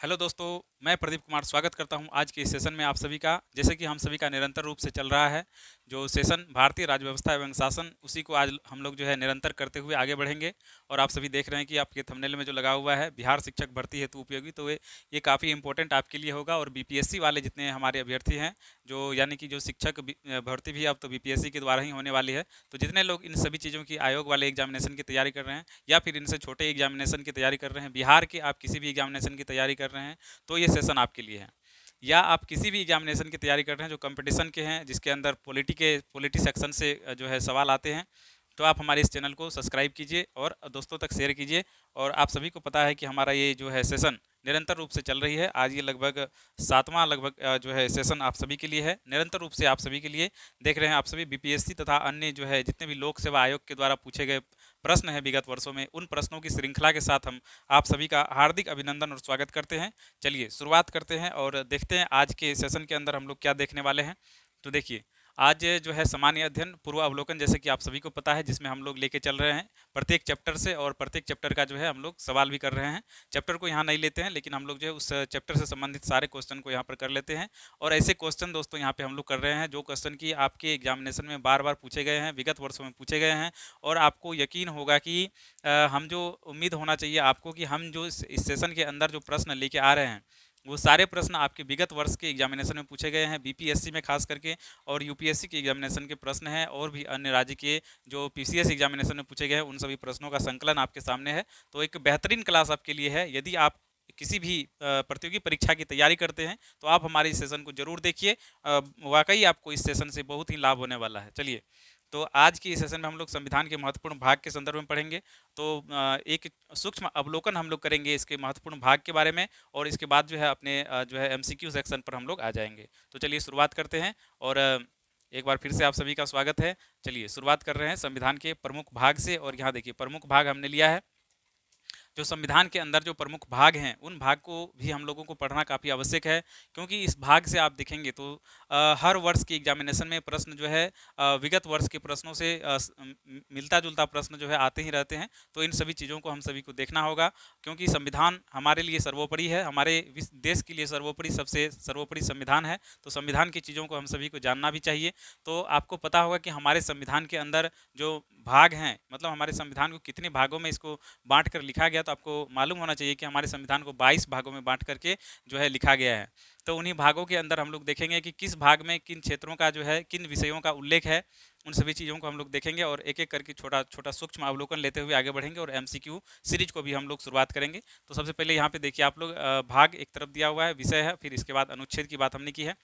Hello दोस्तों, मैं प्रदीप कुमार स्वागत करता हूं आज के इस सेशन में आप सभी का। जैसे कि हम सभी का निरंतर रूप से चल रहा है जो सेशन भारतीय राज्य व्यवस्था एवं शासन, उसी को आज हम लोग जो है निरंतर करते हुए आगे बढ़ेंगे। और आप सभी देख रहे हैं कि आपके थंबनेल में जो लगा हुआ है बिहार शिक्षक भर्ती हेतु उपयोगी, तो ये काफ़ी इंपॉर्टेंट आपके लिए होगा। और बीपीएससी वाले जितने हमारे अभ्यर्थी हैं, जो यानी कि जो शिक्षक भर्ती भी अब तो बीपीएससी के द्वारा ही होने वाली है, तो जितने लोग इन सभी चीज़ों की आयोग वाले एग्जामिनेशन की तैयारी कर रहे हैं या फिर इनसे छोटे एग्जामिनेशन की तैयारी कर रहे हैं, बिहार के आप किसी भी एग्जामिनेशन की तैयारी कर रहे हैं तो ये सेशन आपके लिए है। या आप किसी भी एग्जामिनेशन की तैयारी कर रहे हैं जो कंपटीशन के हैं, जिसके अंदर पॉलिटी सेक्शन से जो है सवाल आते हैं, तो आप हमारे इस चैनल को सब्सक्राइब कीजिए और दोस्तों तक शेयर कीजिए। और आप सभी को पता है कि हमारा ये जो है सेशन निरंतर रूप से चल रही है। आज ये लगभग सातवां लगभग जो है सेशन आप सभी के लिए है, निरंतर रूप से आप सभी के लिए। देख रहे हैं आप सभी बीपीएससी तथा अन्य जो है जितने भी लोक सेवा आयोग के द्वारा पूछे गए प्रश्न हैं विगत वर्षों में, उन प्रश्नों की श्रृंखला के साथ हम आप सभी का हार्दिक अभिनंदन और स्वागत करते हैं। चलिए शुरुआत करते हैं और देखते हैं आज के सेशन के अंदर हम लोग क्या देखने वाले हैं। तो देखिए, आज जो है सामान्य अध्ययन पूर्व अवलोकन, जैसे कि आप सभी को पता है, जिसमें हम लोग लेके चल रहे हैं प्रत्येक चैप्टर से, और प्रत्येक चैप्टर का जो है हम लोग सवाल भी कर रहे हैं। चैप्टर को यहाँ नहीं लेते हैं, लेकिन हम लोग जो है उस चैप्टर से संबंधित सारे क्वेश्चन को यहाँ पर कर लेते हैं। और ऐसे क्वेश्चन दोस्तों यहाँ पे हम लोग कर रहे हैं जो क्वेश्चन की आपके एग्जामिनेशन में बार बार पूछे गए हैं, विगत वर्षों में पूछे गए हैं। और आपको यकीन होगा कि हम जो उम्मीद होना चाहिए आपको कि हम जो इस सेशन के अंदर जो प्रश्न लेके आ रहे हैं, वो सारे प्रश्न आपके विगत वर्ष के एग्जामिनेशन में पूछे गए हैं, बीपीएससी में खास करके, और यूपीएससी के एग्जामिनेशन के प्रश्न हैं, और भी अन्य राज्य के जो पीसीएस एग्जामिनेशन में पूछे गए हैं, उन सभी प्रश्नों का संकलन आपके सामने है। तो एक बेहतरीन क्लास आपके लिए है। यदि आप किसी भी प्रतियोगी परीक्षा की तैयारी करते हैं तो आप हमारे इस सेशन को जरूर देखिए। वाकई आपको इस सेशन से बहुत ही लाभ होने वाला है। चलिए, तो आज की इस सेशन में हम लोग संविधान के महत्वपूर्ण भाग के संदर्भ में पढ़ेंगे। तो एक सूक्ष्म अवलोकन हम लोग करेंगे इसके महत्वपूर्ण भाग के बारे में, और इसके बाद जो है अपने जो है एमसीक्यू सेक्शन पर हम लोग आ जाएंगे। तो चलिए शुरुआत करते हैं। और एक बार फिर से आप सभी का स्वागत है। चलिए शुरुआत कर रहे हैं संविधान के प्रमुख भाग से। और यहाँ देखिए, प्रमुख भाग हमने लिया है। जो संविधान के अंदर जो प्रमुख भाग हैं, उन भाग को भी हम लोगों को पढ़ना काफ़ी आवश्यक है, क्योंकि इस भाग से आप देखेंगे तो हर वर्ष की एग्जामिनेशन में प्रश्न जो है विगत वर्ष के प्रश्नों से मिलता जुलता प्रश्न जो है आते ही रहते हैं। तो इन सभी चीज़ों को हम सभी को देखना होगा, क्योंकि संविधान हमारे लिए सर्वोपरि है, हमारे देश के लिए सर्वोपरि, सबसे सर्वोपरि संविधान है। तो संविधान की चीज़ों को हम सभी को जानना भी चाहिए। तो आपको पता होगा कि हमारे संविधान के अंदर जो भाग हैं, मतलब हमारे संविधान को कितने भागों में इसको बांट कर लिखा गया, तो आपको मालूम होना चाहिए कि हमारे संविधान को 22 भागों में बांट करके जो है लिखा गया है। तो उन्हीं भागों के अंदर हम लोग देखेंगे कि किस भाग में किन क्षेत्रों का जो है, किन विषयों का उल्लेख है, उन सभी चीज़ों को हम लोग देखेंगे और एक एक करके छोटा छोटा सूक्ष्म अवलोकन लेते हुए आगे बढ़ेंगे। और एमसीक्यू सीरीज को भी हम लोग शुरुआत करेंगे। तो सबसे पहले यहाँ पे देखिए आप लोग, भाग एक तरफ दिया हुआ है, विषय है, फिर इसके बाद अनुच्छेद की बात हमने की है।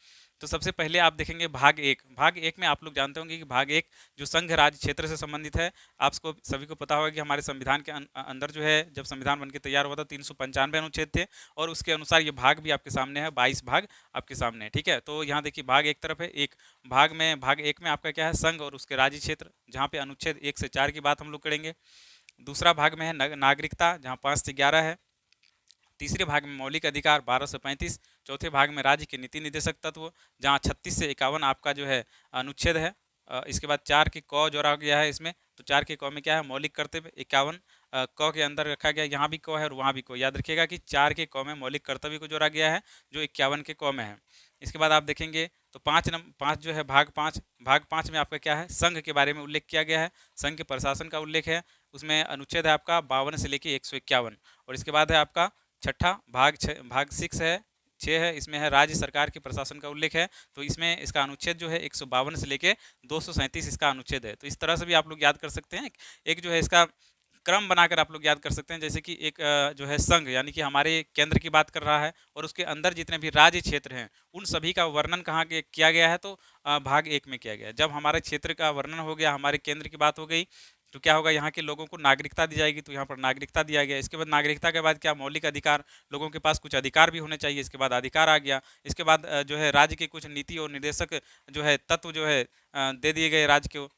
तो सबसे पहले आप देखेंगे भाग एक। भाग एक में आप लोग जानते होंगे कि भाग एक जो संघ राज्य क्षेत्र से संबंधित है। आपको सभी को पता होगा कि हमारे संविधान के अंदर जो है, जब संविधान बनकर तैयार हुआ था, 395 अनुच्छेद थे, और उसके अनुसार ये भाग भी आपके सामने है, 22 भाग आपके सामने है। ठीक है, तो यहाँ देखिए भाग एक तरफ है। एक भाग में, भाग एक में आपका क्या है, संघ और उसके राज्य क्षेत्र, जहाँ पे अनुच्छेद 1 से 4 की बात हम लोग करेंगे। दूसरा भाग में है नागरिकता, जहाँ 5 से 11 है। तीसरे भाग में मौलिक अधिकार 12 से 35। चौथे भाग में राज्य के नीति निर्देशक तत्व, जहाँ 36 से 51 आपका जो है अनुच्छेद है। इसके बाद 4 की क जोड़ा गया है इसमें। तो 4 के क में क्या है, मौलिक कर्तव्य 51 क के अंदर रखा गया। यहाँ भी क है और वहाँ भी क। याद रखिएगा कि 4 के क में मौलिक कर्तव्य को जोड़ा गया है, जो 51 के क में है। इसके बाद आप देखेंगे तो 5 जो है, भाग 5 में आपका क्या है, संघ के बारे में उल्लेख किया गया है। संघ के प्रशासन का उल्लेख है। उसमें अनुच्छेद है आपका 52 से लेके 151। और इसके बाद है आपका छठा भाग 6 है। इसमें है राज्य सरकार के प्रशासन का उल्लेख है। तो इसमें इसका अनुच्छेद जो है 152 से लेके 237 इसका अनुच्छेद है। तो इस तरह से भी आप लोग याद कर सकते हैं। एक जो है इसका क्रम बनाकर आप लोग याद कर सकते हैं। जैसे कि एक जो है संघ, यानी कि हमारे केंद्र की बात कर रहा है, और उसके अंदर जितने भी राज्य क्षेत्र हैं, उन सभी का वर्णन कहाँ किया गया है, तो भाग एक में किया गया है। जब हमारे क्षेत्र का वर्णन हो गया, हमारे केंद्र की बात हो गई, तो क्या होगा, यहाँ के लोगों को नागरिकता दी जाएगी। तो यहाँ पर नागरिकता दिया गया। इसके बाद नागरिकता के बाद क्या, मौलिक अधिकार, लोगों के पास कुछ अधिकार भी होने चाहिए। इसके बाद अधिकार आ गया। इसके बाद जो है राज्य के कुछ नीति और निर्देशक जो है तत्व जो है दे दिए गए राज्य को।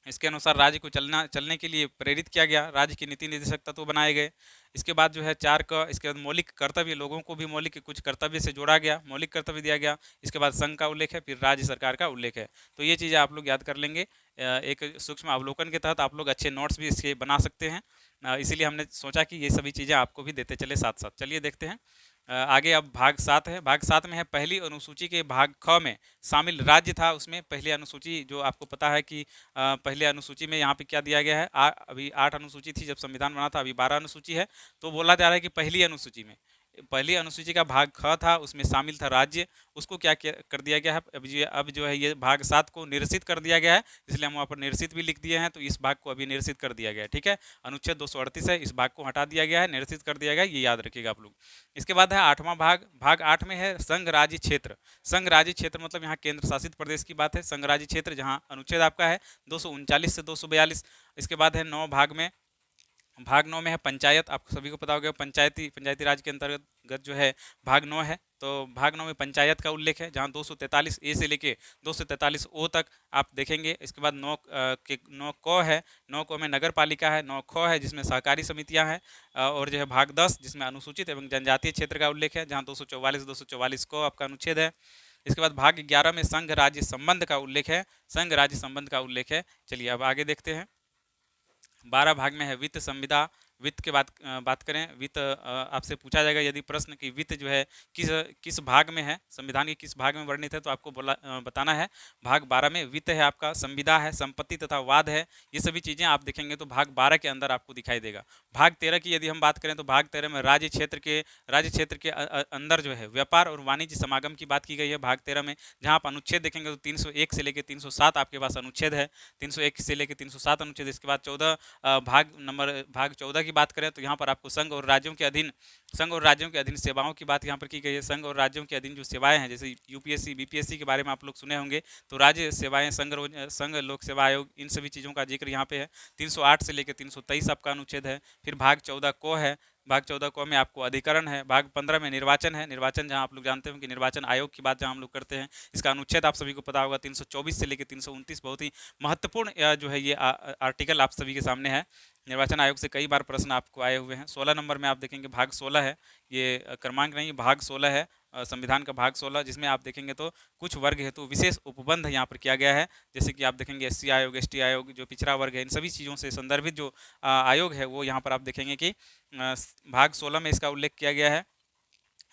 इसके अनुसार राज्य को चलने के लिए प्रेरित किया गया। राज्य की नीति निर्देशक तत्व बनाए गए। इसके बाद जो है 4 का, इसके बाद मौलिक कर्तव्य, लोगों को भी मौलिक कुछ कर्तव्य से जोड़ा गया, मौलिक कर्तव्य दिया गया। इसके बाद संघ का उल्लेख है, फिर राज्य सरकार का उल्लेख है। तो ये चीज़ें आप लोग याद कर लेंगे। एक सूक्ष्म अवलोकन के तहत आप लोग अच्छे नोट्स भी इसके बना सकते हैं। इसीलिए हमने सोचा कि ये सभी चीज़ें आपको भी देते चले साथ साथ। चलिए देखते हैं। आगे अब भाग 7 है। भाग 7 में है पहली अनुसूची के भाग ख में शामिल राज्य था, उसमें पहली अनुसूची जो आपको पता है कि पहले अनुसूची में यहाँ पे क्या दिया गया है, अभी 8 अनुसूची थी जब संविधान बना था, अभी 12 अनुसूची है। तो बोला जा रहा है कि पहली अनुसूची में, पहली अनुसूची का भाग ख था, उसमें शामिल था राज्य, उसको क्या कर दिया गया है, अब जो है ये भाग 7 को निरसित कर दिया गया है, इसलिए हम वहाँ पर निरसित भी लिख दिए हैं। तो इस भाग को अभी निरसित कर दिया गया है, ठीक है। अनुच्छेद 238 है, इस भाग को हटा दिया गया है, निरसित कर दिया गया है, ये याद रखिएगा आप लोग। इसके बाद है 8वां भाग। भाग 8 में है संघ राज्य क्षेत्र। संघ राज्य क्षेत्र मतलब यहाँ केंद्र शासित प्रदेश की बात है। संघ राज्य क्षेत्र जहाँ अनुच्छेद आपका है 239 से 242। इसके बाद है 9 भाग में, भाग 9 में है पंचायत। आपको सभी को पता होगा पंचायती राज के अंतर्गत जो है भाग 9 है। तो भाग 9 में पंचायत का उल्लेख है, जहां 243 ए से लेके 243 ओ तक आप देखेंगे। इसके बाद 9 क है, 9 क में नगर पालिका है, 9 ख है जिसमें सहकारी समितियां हैं, और जो है भाग 10 जिसमें अनुसूचित एवं जनजातीय क्षेत्र का उल्लेख है, जहाँ 244 को आपका अनुच्छेद है। इसके बाद भाग 11 में संघ राज्य संबंध का उल्लेख है, संघ राज्य संबंध का उल्लेख है। चलिए अब आगे देखते हैं। 12 भाग में है वित्त संविदा। वित्त के बात करें, वित्त आपसे पूछा जाएगा यदि प्रश्न कि वित्त जो है किस भाग में है, संविधान के किस भाग में वर्णित है, तो आपको बताना है। भाग 12 में वित्त है आपका, संविदा है, संपत्ति तथा वाद है, ये सभी चीज़ें आप देखेंगे तो भाग 12 के अंदर आपको दिखाई देगा। भाग 13 की यदि हम बात करें तो भाग 13 में राज्य क्षेत्र के अंदर जो है व्यापार और वाणिज्य समागम की बात की गई है भाग 13 में, जहाँ आप अनुच्छेद देखेंगे तो 301 से लेकर 307 आपके पास अनुच्छेद है, 301 से लेकर 307 अनुच्छेद। इसके बाद भाग 14 की बात करें तो यहाँ पर आपको संघ और राज्यों के अधीन सेवाओं की बात यहाँ पर की गई है। संघ और राज्यों के अधीन जो सेवाएं हैं, जैसे यूपीएससी बीपीएससी के बारे में आप लोग सुने होंगे, तो राज्य सेवाएं, संघ लोक सेवा आयोग, इन सभी चीज़ों का जिक्र यहाँ पे है। 308 से लेकर 323 आपका अनुच्छेद है। फिर भाग 14 को है, भाग 14 को में आपको अधिकरण है। भाग 15 में निर्वाचन है, निर्वाचन जहां आप लोग जानते हो कि निर्वाचन आयोग की बात जहां हम लोग करते हैं, इसका अनुच्छेद आप सभी को पता होगा 324 से लेकर 329, बहुत ही महत्वपूर्ण जो है ये आर्टिकल आप सभी के सामने है। निर्वाचन आयोग से कई बार प्रश्न आपको आए हुए हैं। 16 नंबर में आप देखेंगे भाग 16 है, ये क्रमांक नहीं, भाग 16 है, संविधान का भाग 16, जिसमें आप देखेंगे तो कुछ वर्ग हेतु विशेष उपबंध यहाँ पर किया गया है। जैसे कि आप देखेंगे एससी आयोग, एसटी आयोग, जो पिछड़ा वर्ग है, इन सभी चीज़ों से संदर्भित जो आयोग है वो यहाँ पर आप देखेंगे कि भाग 16 में इसका उल्लेख किया गया है।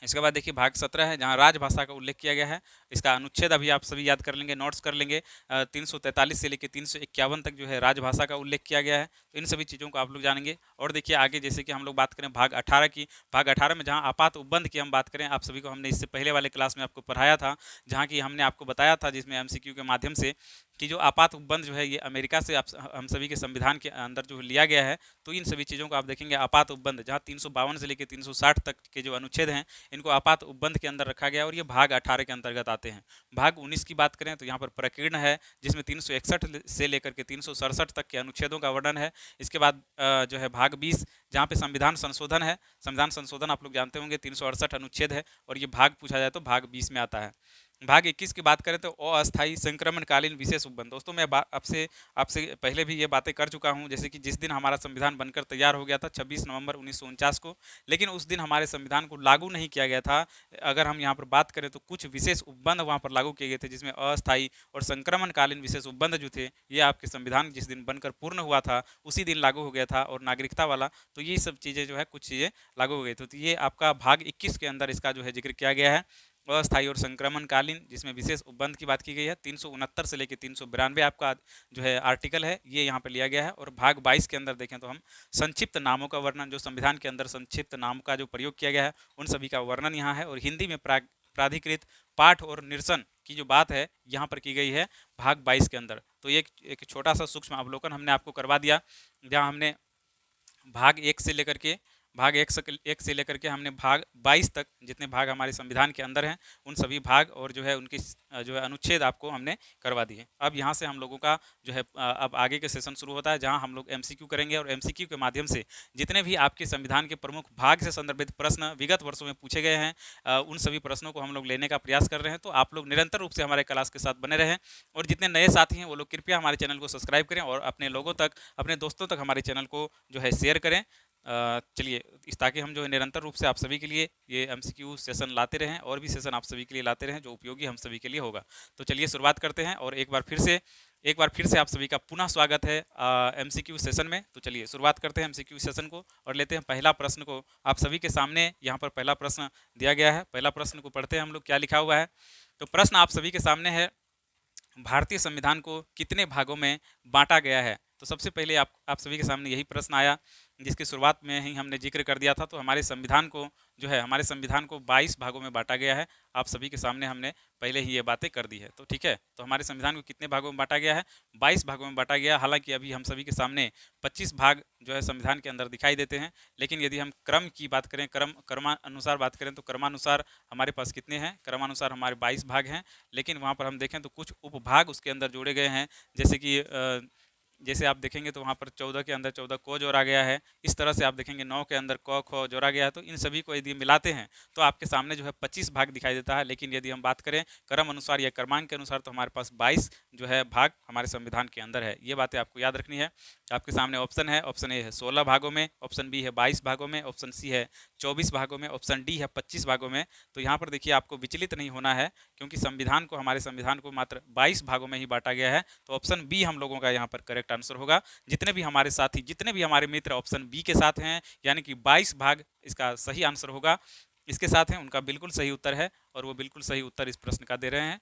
इसके बाद देखिए भाग 17 है, जहाँ राजभाषा का उल्लेख किया गया है। इसका अनुच्छेद अभी आप सभी याद कर लेंगे, नोट्स कर लेंगे। 343 से लेकर 351 तक जो है राजभाषा का उल्लेख किया गया है। तो इन सभी चीज़ों को आप लोग जानेंगे। और देखिए आगे जैसे कि हम लोग बात करें भाग 18 की, भाग 18 में जहाँ आपात उपबंध की हम बात करें, आप सभी को हमने इससे पहले वाले क्लास में आपको पढ़ाया था, जहाँ की हमने आपको बताया था जिसमें MCQ के माध्यम से कि जो आपात उपबंध जो है ये अमेरिका से हम सभी के संविधान के अंदर जो लिया गया है। तो इन सभी चीज़ों को आप देखेंगे आपात उपबंध, जहाँ 352 से लेकर 360 तक के जो अनुच्छेद हैं, इनको आपात उपबंध के अंदर रखा गया और ये भाग 18 के अंतर्गत आते हैं। भाग 19 की बात करें तो यहाँ पर प्रकीर्ण है, जिसमें 361 से लेकर के 367 तक के अनुच्छेदों का वर्णन है। इसके बाद जो है भाग 20, जहाँ पे संविधान संशोधन है। संविधान संशोधन आप लोग जानते होंगे 368 अनुच्छेद है, और ये भाग पूछा जाए तो भाग 20 में आता है। भाग 21 की बात करें तो अस्थायी संक्रमणकालीन विशेष उपबंध। दोस्तों मैं आपसे पहले भी ये बातें कर चुका हूँ, जैसे कि जिस दिन हमारा संविधान बनकर तैयार हो गया था 26 नवंबर 1949 को, लेकिन उस दिन हमारे संविधान को लागू नहीं किया गया था। अगर हम यहाँ पर बात करें तो कुछ विशेष उपबंध वहाँ पर लागू किए गए थे, जिसमें अस्थायी और संक्रमणकालीन विशेष उपबंध जो थे, ये आपके संविधान जिस दिन बनकर पूर्ण हुआ था उसी दिन लागू हो गया था, और नागरिकता वाला, तो ये सब चीज़ें जो है कुछ चीज़ें लागू हो गई थी। तो ये आपका भाग 21 के अंदर इसका जो है जिक्र किया गया है, अस्थायी और संक्रमणकालीन, जिसमें विशेष उपबंध की बात की गई है। 369 से लेकर 392 आपका जो है आर्टिकल है, ये यहाँ पर लिया गया है। और भाग 22 के अंदर देखें तो हम संक्षिप्त नामों का वर्णन, जो संविधान के अंदर संक्षिप्त नाम का जो प्रयोग किया गया है, उन सभी का वर्णन यहाँ है। और हिंदी में प्राधिकृत पाठ और निरसन की जो बात है यहाँ पर की गई है भाग 22 के अंदर। तो एक छोटा सा सूक्ष्म अवलोकन हमने आपको करवा दिया, जहाँ हमने भाग 1 से लेकर के हमने भाग 22 तक जितने भाग हमारे संविधान के अंदर हैं, उन सभी भाग और जो है उनके जो है अनुच्छेद आपको हमने करवा दिए। अब यहाँ से हम लोगों का जो है अब आगे के सेशन शुरू होता है, जहाँ हम लोग MCQ करेंगे, और MCQ के माध्यम से जितने भी आपके संविधान के प्रमुख भाग से संदर्भित प्रश्न विगत वर्षों में पूछे गए हैं, उन सभी प्रश्नों को हम लोग लेने का प्रयास कर रहे हैं। तो आप लोग निरंतर रूप से हमारे क्लास के साथ बने रहें, और जितने नए साथी हैं वो लोग कृपया हमारे चैनल को सब्सक्राइब करें और अपने लोगों तक, अपने दोस्तों तक हमारे चैनल को जो है शेयर करें। चलिए इस ताकि हम जो है निरंतर रूप से आप सभी के लिए ये एमसीक्यू सेशन लाते रहें और भी सेशन आप सभी के लिए लाते रहें जो उपयोगी हम सभी के लिए होगा। तो चलिए शुरुआत करते हैं और एक बार फिर से आप सभी का पुनः स्वागत है एमसीक्यू सेशन में। तो चलिए शुरुआत करते हैं एमसीक्यू सेशन को और लेते हैं पहला प्रश्न को आप सभी के सामने। यहाँ पर पहला प्रश्न दिया गया है, पहला प्रश्न को पढ़ते हैं हम लोग, क्या लिखा हुआ है। तो प्रश्न आप सभी के सामने है, भारतीय संविधान को कितने भागों में बांटा गया है। तो सबसे पहले आप सभी के सामने यही प्रश्न आया जिसकी शुरुआत में ही हमने जिक्र कर दिया था। तो हमारे संविधान को जो है, हमारे संविधान को 22 भागों में बांटा गया है। आप सभी के सामने हमने पहले ही ये बातें कर दी है। तो ठीक है, तो हमारे संविधान को कितने भागों में बांटा गया है, 22 भागों में बांटा गया। हालांकि अभी हम सभी के सामने 25 भाग जो है संविधान के अंदर दिखाई देते हैं, लेकिन यदि हम क्रम की बात करें, क्रमानुसार बात करें तो क्रमानुसार हमारे पास कितने हैं, क्रमानुसार हमारे 22 भाग हैं। लेकिन वहाँ पर हम देखें तो कुछ उपभाग उसके अंदर जोड़े गए हैं, जैसे कि जैसे आप देखेंगे तो वहाँ पर 14 के अंदर 14 को जोड़ा गया है। इस तरह से आप देखेंगे 9 के अंदर क ख जोड़ा गया है। तो इन सभी को यदि मिलाते हैं तो आपके सामने जो है 25 भाग दिखाई देता है। लेकिन यदि हम बात करें क्रम अनुसार या क्रमांक के अनुसार तो हमारे पास 22 जो है भाग हमारे संविधान के अंदर है। ये बातें आपको याद रखनी है। आपके सामने ऑप्शन है, ऑप्शन ए है 16 भागों में, ऑप्शन बी है 22 भागों में, ऑप्शन सी है 24 भागों में, ऑप्शन डी है 25 भागों में। तो यहाँ पर देखिए आपको विचलित नहीं होना है, क्योंकि हमारे संविधान को मात्र 22 भागों में ही बांटा गया है। तो ऑप्शन बी हम लोगों का यहाँ पर करेक्ट आंसर होगा। जितने भी हमारे साथी, जितने भी हमारे मित्र ऑप्शन बी के साथ हैं, यानी कि 22 भाग इसका सही आंसर होगा, इसके साथ हैं, उनका बिल्कुल सही उत्तर है और वो बिल्कुल सही उत्तर इस प्रश्न का दे रहे हैं।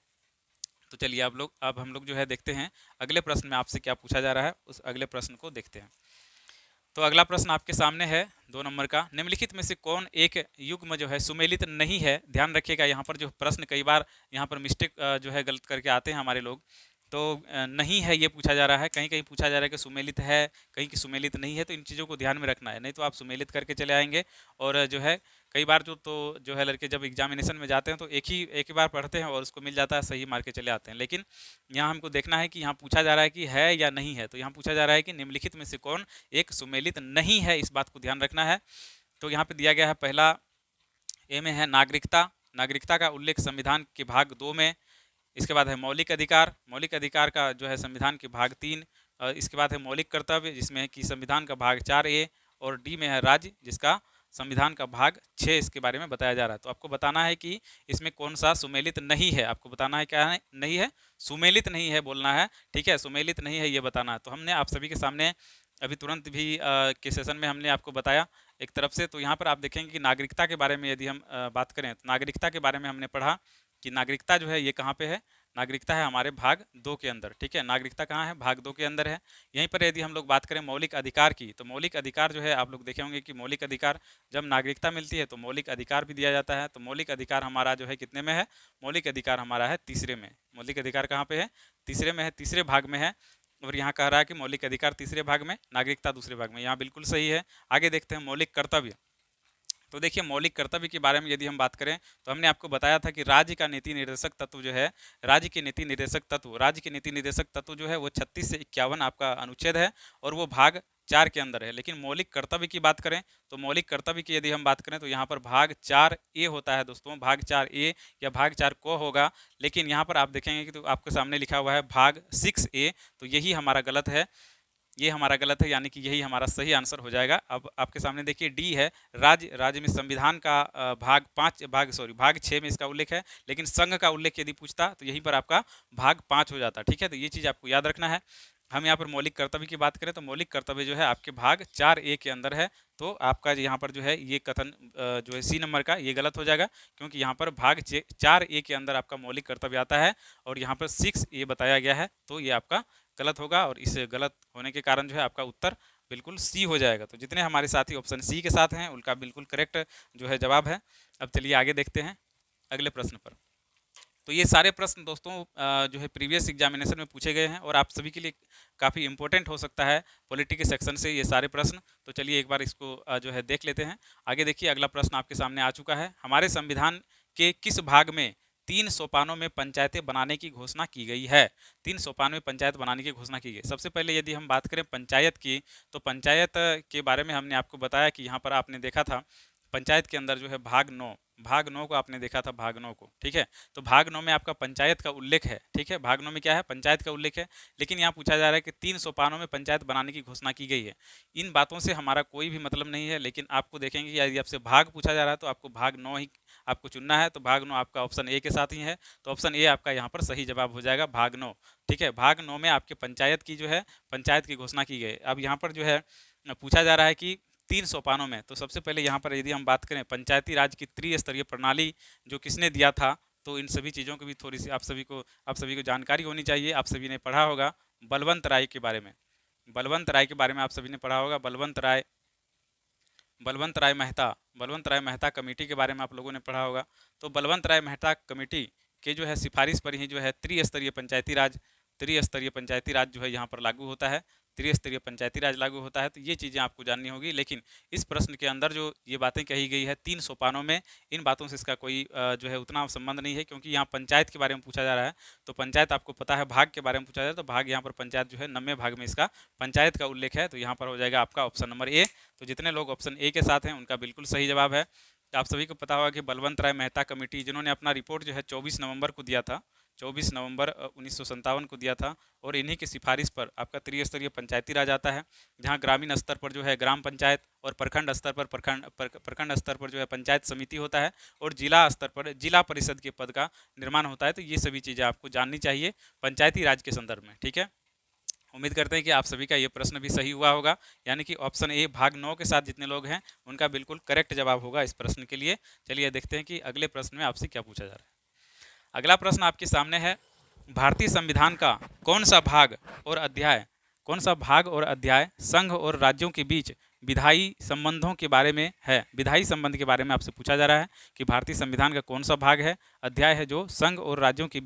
तो चलिए अब हम लोग जो है देखते हैं अगले प्रश्न में आपसे क्या पूछा जा रहा है, उस अगले प्रश्न को देखते हैं। तो अगला प्रश्न आपके सामने है 2 नंबर का, निम्नलिखित में से कौन एक युग्म जो है सुमेलित नहीं है। ध्यान रखिएगा, यहाँ पर जो प्रश्न कई बार यहाँ पर मिस्टेक जो है गलत करके आते हैं हमारे लोग। तो नहीं है ये पूछा जा रहा है, कहीं कहीं पूछा जा रहा है कि सुमेलित है, कहीं की सुमेलित नहीं है। तो इन चीज़ों को ध्यान में रखना है, नहीं तो आप सुमेलित करके चले आएंगे। और जो है कई बार जो है लड़के जब एग्जामिनेशन में जाते हैं तो एक ही बार पढ़ते हैं और उसको मिल जाता है, सही मार के चले आते हैं। लेकिन यहाँ हमको देखना है कि यहाँ पूछा जा रहा है कि है या नहीं है। तो यहाँ पूछा जा रहा है कि निम्नलिखित में से कौन एक सुमेलित नहीं है, इस बात को ध्यान रखना है। तो यहाँ पे दिया गया है, पहला ए में है नागरिकता, नागरिकता का उल्लेख संविधान के भाग 2 में। इसके बाद है मौलिक अधिकार, मौलिक अधिकार का जो है संविधान के भाग 3। इसके बाद है मौलिक कर्तव्य, जिसमें है कि संविधान का भाग 4A। और डी में है राज्य, जिसका संविधान का भाग 6 इसके बारे में बताया जा रहा है। तो आपको बताना है कि इसमें कौन सा सुमेलित नहीं है। आपको बताना है क्या है, नहीं है, सुमेलित नहीं है बोलना है, ठीक है, सुमेलित नहीं है ये बताना है। तो हमने आप सभी के सामने अभी तुरंत भी के सेशन में हमने आपको बताया एक तरफ से। तो यहाँ पर आप देखेंगे कि नागरिकता के बारे में यदि हम बात करें तो नागरिकता के बारे में हमने पढ़ा कि नागरिकता जो है ये कहाँ पे है, नागरिकता है हमारे भाग 2 के अंदर, ठीक है। नागरिकता कहाँ है, भाग 2 के अंदर है। यहीं पर यदि हम लोग बात करें मौलिक अधिकार की, तो मौलिक अधिकार जो है आप लोग देखे होंगे कि मौलिक अधिकार जब नागरिकता मिलती है तो मौलिक अधिकार भी दिया जाता है। तो मौलिक अधिकार हमारा जो है कितने में है, मौलिक अधिकार हमारा है तीसरे में। मौलिक अधिकार कहाँ पे है, तीसरे में है, तीसरे भाग में है। और यहाँ कह रहा है कि मौलिक अधिकार तीसरे भाग में, नागरिकता दूसरे भाग में, यहाँ बिल्कुल सही है। आगे देखते हैं मौलिक कर्तव्य। तो देखिए मौलिक कर्तव्य के बारे में यदि हम बात करें तो हमने आपको बताया था कि राज्य का नीति निर्देशक तत्व जो है, राज्य के नीति निर्देशक तत्व जो है वो 36 से 51 आपका अनुच्छेद है और वो भाग 4 के अंदर है। लेकिन मौलिक कर्तव्य की बात करें तो मौलिक कर्तव्य की यदि हम बात करें तो यहाँ पर भाग 4A होता है दोस्तों, भाग 4A या भाग 4 को होगा। लेकिन यहाँ पर आप देखेंगे कि तो आपके सामने लिखा हुआ है भाग 6A। तो यही हमारा गलत है, ये हमारा गलत है, यानी कि यही हमारा सही आंसर हो जाएगा। अब आपके सामने देखिए डी है राज्य में संविधान का भाग 6 में इसका उल्लेख है। लेकिन संघ का उल्लेख यदि पूछता तो यहीं पर आपका भाग 5 हो जाता, ठीक है। तो ये चीज़ आपको याद रखना है। हम यहाँ पर मौलिक कर्तव्य की बात करें तो मौलिक कर्तव्य जो है आपके भाग 4A के अंदर है। तो आपका यहाँ पर जो है ये कथन जो है सी नंबर का ये गलत हो जाएगा, क्योंकि यहाँ पर भाग 4A के अंदर आपका मौलिक कर्तव्य आता है और यहाँ पर 6A बताया गया है। तो ये आपका गलत होगा और इस गलत होने के कारण जो है आपका उत्तर बिल्कुल सी हो जाएगा। तो जितने हमारे साथी ऑप्शन सी के साथ हैं उनका बिल्कुल करेक्ट जो है जवाब है। अब चलिए आगे देखते हैं अगले प्रश्न पर। तो ये सारे प्रश्न दोस्तों जो है प्रीवियस एग्जामिनेशन में पूछे गए हैं और आप सभी के लिए काफ़ी इंपॉर्टेंट हो सकता है पॉलिटी के सेक्शन से ये सारे प्रश्न। तो चलिए एक बार इसको जो है देख लेते हैं। आगे देखिए अगला प्रश्न आपके सामने आ चुका है, हमारे संविधान के किस भाग में 3 सोपानों में पंचायतें बनाने की घोषणा की गई है। 3 सोपानों में पंचायत बनाने की घोषणा की गई। सबसे पहले यदि हम बात करें पंचायत की, तो पंचायत के बारे में हमने आपको बताया कि यहाँ पर आपने देखा था पंचायत के अंदर जो है भाग 9 भाग 9 को आपने देखा था, भाग 9 को, ठीक है। तो भाग 9 में आपका पंचायत का उल्लेख है, ठीक है। भाग 9 में क्या है, पंचायत का उल्लेख है। लेकिन यहाँ पूछा जा रहा है कि 3 सोपानों में पंचायत बनाने की घोषणा की गई है। इन बातों से हमारा कोई भी मतलब नहीं है, लेकिन आपको देखेंगे कि यदि आपसे भाग पूछा जा रहा है तो आपको भाग 9 ही आपको चुनना है। तो भाग 9 आपका ऑप्शन ए के साथ ही है, तो ऑप्शन ए आपका यहाँ पर सही जवाब हो जाएगा, भाग 9, ठीक है। भाग 9 में आपके पंचायत की जो है, पंचायत की घोषणा की गई। अब यहाँ पर जो है पूछा जा रहा है कि 3 सोपानों में, तो सबसे पहले यहाँ पर यदि हम बात करें पंचायती राज की त्रिस्तरीय प्रणाली जो किसने दिया था, तो इन सभी चीज़ों की भी थोड़ी सी आप सभी को जानकारी होनी चाहिए। आप सभी ने पढ़ा होगा बलवंत राय के बारे में, बलवंत राय के बारे में आप सभी ने पढ़ा होगा। बलवंत राय मेहता कमेटी के बारे में आप लोगों ने पढ़ा होगा। तो बलवंत राय मेहता कमेटी के जो है सिफारिश पर ही जो है त्रिस्तरीय पंचायती राज जो है यहाँ पर लागू होता है, त्रिस्तरीय पंचायती राज लागू होता है। तो ये चीज़ें आपको जाननी होगी। लेकिन इस प्रश्न के अंदर जो ये बातें कही गई है 3 सोपानों में, इन बातों से इसका कोई जो है उतना संबंध नहीं है, क्योंकि यहाँ पंचायत के बारे में पूछा जा रहा है। तो पंचायत आपको पता है, भाग के बारे में पूछा जा रहा है, तो भाग यहाँ पर पंचायत जो है 9वें भाग में इसका पंचायत का उल्लेख है। तो यहाँ पर हो जाएगा आपका ऑप्शन नंबर ए। तो जितने लोग ऑप्शन ए के साथ हैं उनका बिल्कुल सही जवाब है। तो आप सभी को पता होगा कि बलवंत राय मेहता कमेटी जिन्होंने अपना रिपोर्ट जो है 24 नवंबर को दिया था, 24 नवंबर 1957 को दिया था, और इन्हीं की सिफारिश पर आपका त्रिस्तरीय पंचायती राज आता है, जहां ग्रामीण स्तर पर जो है ग्राम पंचायत और प्रखंड स्तर पर प्रखंड स्तर पर जो है पंचायत समिति होता है, और जिला स्तर पर जिला परिषद के पद का निर्माण होता है। तो ये सभी चीज़ें आपको जाननी चाहिए पंचायती राज के संदर्भ में, ठीक है। उम्मीद करते हैं कि आप सभी का ये प्रश्न भी सही हुआ होगा, यानी कि ऑप्शन ए भाग 9 के साथ जितने लोग हैं उनका बिल्कुल करेक्ट जवाब होगा इस प्रश्न के लिए। चलिए देखते हैं कि अगले प्रश्न में आपसे क्या पूछा जा रहा है। अगला प्रश्न आपके सामने है, भारतीय संविधान का कौन सा भाग और अध्याय संघ और राज्यों के बीच विधायी संबंधों के बारे में है। विधायी संबंध के बारे में आपसे पूछा जा रहा है कि भारतीय संविधान का कौन सा भाग है, अध्याय है जो संघ और राज्य के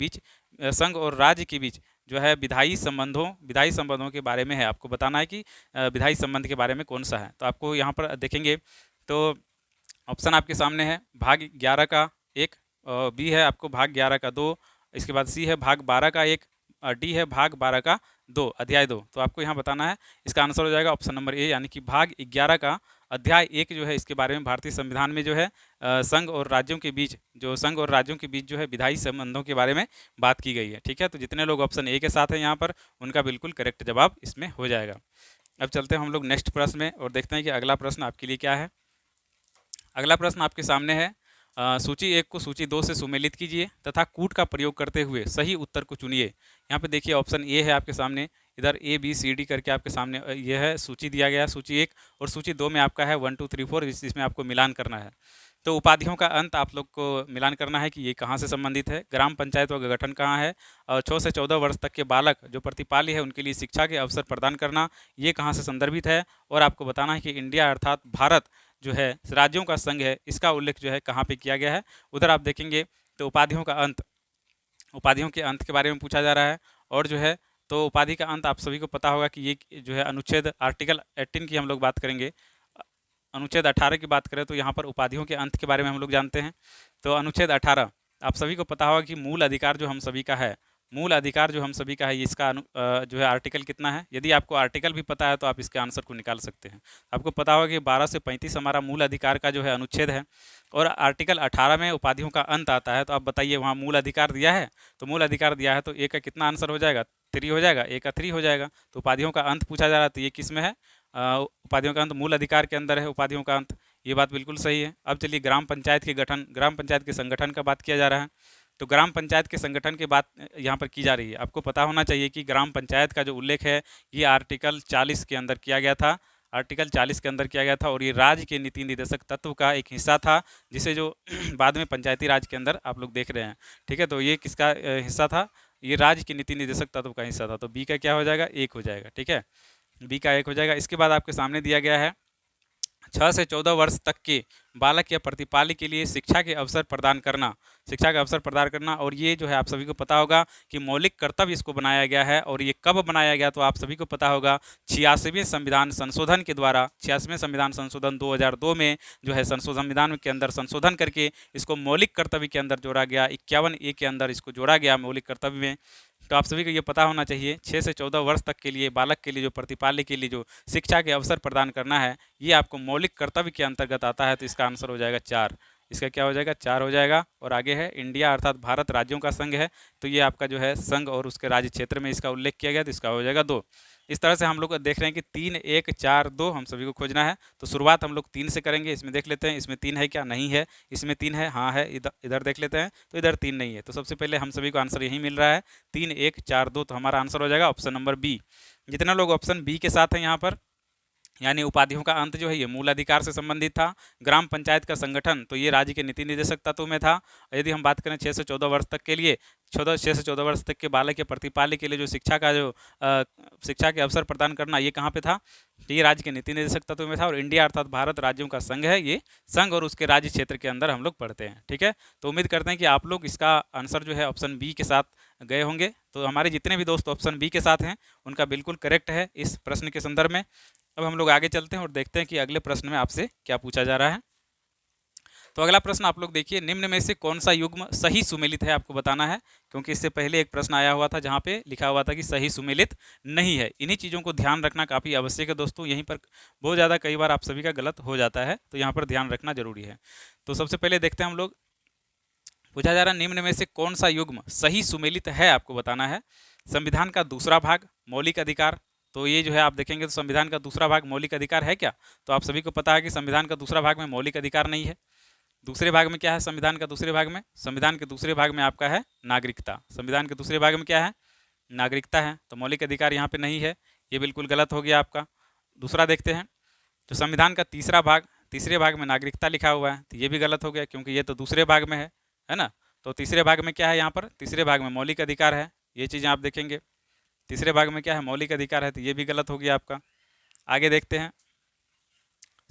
बीच जो है विधायी संबंधों के बारे में है। आपको बताना है कि विधायी संबंध के बारे में कौन सा है। तो आपको यहाँ पर देखेंगे तो ऑप्शन आपके सामने है, भाग 11 का 1, बी है आपको भाग 11 का 2, इसके बाद सी है भाग 12 का 1, डी है भाग 12 का 2, अध्याय 2। तो आपको यहाँ बताना है, इसका आंसर हो जाएगा ऑप्शन नंबर ए, यानी कि भाग 11 का अध्याय 1 जो है इसके बारे में भारतीय संविधान में जो है संघ और राज्यों के बीच जो है विधायी संबंधों के बारे में बात की गई है, ठीक है। तो जितने लोग ऑप्शन ए के साथ हैं यहाँ पर उनका बिल्कुल करेक्ट जवाब इसमें हो जाएगा। अब चलते हैं हम लोग नेक्स्ट प्रश्न में और देखते हैं कि अगला प्रश्न आपके लिए क्या है। अगला प्रश्न आपके सामने है, सूची 1 को सूची 2 से सुमेलित कीजिए तथा कूट का प्रयोग करते हुए सही उत्तर को चुनिए। यहाँ पे देखिए ऑप्शन ए है आपके सामने, इधर ए बी सी डी करके आपके सामने ये है सूची दिया गया है, सूची 1, और सूची 2 में आपका है 1 2 3 4, इसमें आपको मिलान करना है। तो उपाधियों का अंत आप लोग को मिलान करना है कि ये कहाँ से संबंधित है। ग्राम पंचायत का गठन कहाँ है, और 6 से 14 वर्ष तक के बालक जो प्रतिपाली है उनके लिए शिक्षा के अवसर प्रदान करना, ये कहाँ से संदर्भित है। और आपको बताना है कि इंडिया अर्थात भारत जो है राज्यों का संघ है, इसका उल्लेख जो है कहाँ पे किया गया है। उधर आप देखेंगे तो उपाधियों के अंत के बारे में पूछा जा रहा है। और जो है तो उपाधि का अंत आप सभी को पता होगा कि ये जो है अनुच्छेद आर्टिकल 18 की हम लोग बात करेंगे, अनुच्छेद 18 की बात करें तो यहाँ पर उपाधियों के अंत के बारे में हम लोग जानते हैं। तो अनुच्छेद 18 आप सभी को पता होगा कि मूल अधिकार जो हम सभी का है, इसका जो है आर्टिकल कितना है। यदि आपको आर्टिकल भी पता है तो आप इसके आंसर को निकाल सकते हैं। आपको पता होगा कि 12 से 35 हमारा मूल अधिकार का जो है अनुच्छेद है, और आर्टिकल 18 में उपाधियों का अंत आता है। तो आप बताइए वहाँ मूल अधिकार दिया है, तो मूल अधिकार दिया है तो ए का कितना आंसर हो जाएगा, 3 हो जाएगा, ए का 3 हो जाएगा। तो उपाधियों का अंत पूछा जा रहा है तो ये किस में है, उपाधियों का अंत मूल अधिकार के अंदर है उपाधियों का अंत, ये बात बिल्कुल सही है। अब चलिए ग्राम पंचायत के संगठन का बात किया जा रहा है। तो ग्राम पंचायत के संगठन की बात यहाँ पर की जा रही है। आपको पता होना चाहिए कि ग्राम पंचायत का जो उल्लेख है ये आर्टिकल 40 के अंदर किया गया था, और ये राज्य के नीति निर्देशक तत्व का एक हिस्सा था, जिसे जो बाद में पंचायती राज के अंदर आप लोग देख रहे हैं, ठीक है। तो ये किसका हिस्सा था, ये राज्य के नीति निर्देशक तत्व का हिस्सा था। तो बी का क्या हो जाएगा, 1 हो जाएगा, ठीक है, बी का 1 हो जाएगा। इसके बाद आपके सामने दिया गया है 6 से 14 वर्ष तक के बालक या प्रतिपाली के लिए शिक्षा के अवसर प्रदान करना, और ये जो है आप सभी को पता होगा कि मौलिक कर्तव्य इसको बनाया गया है। और ये कब बनाया गया तो आप सभी को पता होगा 86वें संविधान संशोधन के द्वारा, 86वें संविधान संशोधन 2002 में जो है संविधान के अंदर संशोधन करके इसको मौलिक कर्तव्य के अंदर जोड़ा गया, 51A के अंदर इसको जोड़ा गया मौलिक कर्तव्य में। तो आप सभी को ये पता होना चाहिए 6 से 14 वर्ष तक के लिए बालक के लिए जो प्रतिपाल्य के लिए जो शिक्षा के अवसर प्रदान करना है, ये आपको मौलिक कर्तव्य के अंतर्गत आता है। तो इसका आंसर हो जाएगा 4, इसका क्या हो जाएगा 4 हो जाएगा। और आगे है इंडिया अर्थात भारत राज्यों का संघ है, तो ये आपका जो है संघ और उसके राज्य क्षेत्र में इसका उल्लेख किया गया, तो इसका हो जाएगा 2। इस तरह से हम लोग देख रहे हैं कि 3 1 4 2 हम सभी को खोजना है। तो शुरुआत हम लोग 3 से करेंगे। इसमें देख लेते हैं, इसमें 3 है क्या, नहीं है। इसमें 3 है, हाँ है। इधर इधर देख लेते हैं, तो इधर 3 नहीं है। तो सबसे पहले हम सभी को आंसर यही मिल रहा है 3 1 4 2, तो हमारा आंसर हो जाएगा ऑप्शन नंबर बी। जितने लोग ऑप्शन बी के साथ हैं यहाँ पर, यानी उपाधियों का अंत जो है ये मूल अधिकार से संबंधित था। ग्राम पंचायत का संगठन, तो ये राज्य के नीति निर्देशक तत्व में था। यदि हम बात करें 6 से 14 वर्ष तक के लिए, 6 से 14 वर्ष तक के बालक के प्रतिपाल्य के लिए जो शिक्षा का जो शिक्षा के अवसर प्रदान करना, ये कहाँ पे था, तो ये राज्य के नीति निर्देशक तत्व में था। और इंडिया अर्थात भारत राज्यों का संघ है, ये संघ और उसके राज्य क्षेत्र के अंदर हम लोग पढ़ते हैं। ठीक है, तो उम्मीद करते हैं कि आप लोग इसका आंसर जो है ऑप्शन बी के साथ गए होंगे। तो हमारे जितने भी दोस्त ऑप्शन बी के साथ हैं उनका बिल्कुल करेक्ट है इस प्रश्न के संदर्भ में। अब हम लोग आगे चलते हैं और देखते हैं कि अगले प्रश्न में आपसे क्या पूछा जा रहा है। तो अगला प्रश्न आप लोग देखिए, निम्न में से कौन सा युग्म सही सुमेलित है, आपको बताना है। क्योंकि इससे पहले एक प्रश्न आया हुआ था जहाँ पे लिखा हुआ था कि सही सुमेलित नहीं है। इन्हीं चीज़ों को ध्यान रखना काफ़ी आवश्यक है दोस्तों। यहीं पर बहुत ज़्यादा कई बार आप सभी का गलत हो जाता है, तो यहाँ पर ध्यान रखना जरूरी है। तो सबसे पहले देखते हैं हम लोग, पूछा जा रहा है निम्न में से कौन सा युग्म सही सुमेलित है, आपको बताना है। संविधान का दूसरा भाग मौलिक अधिकार, तो ये जो है आप देखेंगे तो संविधान का दूसरा भाग मौलिक अधिकार है क्या, तो आप सभी को पता है कि संविधान का दूसरा भाग में मौलिक अधिकार नहीं है। दूसरे भाग में क्या है संविधान का दूसरे भाग में, संविधान के दूसरे भाग में आपका है नागरिकता। संविधान के दूसरे भाग में क्या है, नागरिकता है। तो मौलिक अधिकार यहाँ पे नहीं है, ये बिल्कुल गलत हो गया आपका। दूसरा देखते हैं, तो संविधान का तीसरा भाग, तीसरे भाग में नागरिकता लिखा हुआ है, तो ये भी गलत हो गया क्योंकि ये तो दूसरे भाग में है ना। तो तीसरे भाग में क्या है, यहाँ पर तीसरे भाग में मौलिक अधिकार है, ये चीज़ें आप देखेंगे। तीसरे भाग में क्या है, मौलिक अधिकार है, तो ये भी गलत हो गया आपका। आगे देखते हैं,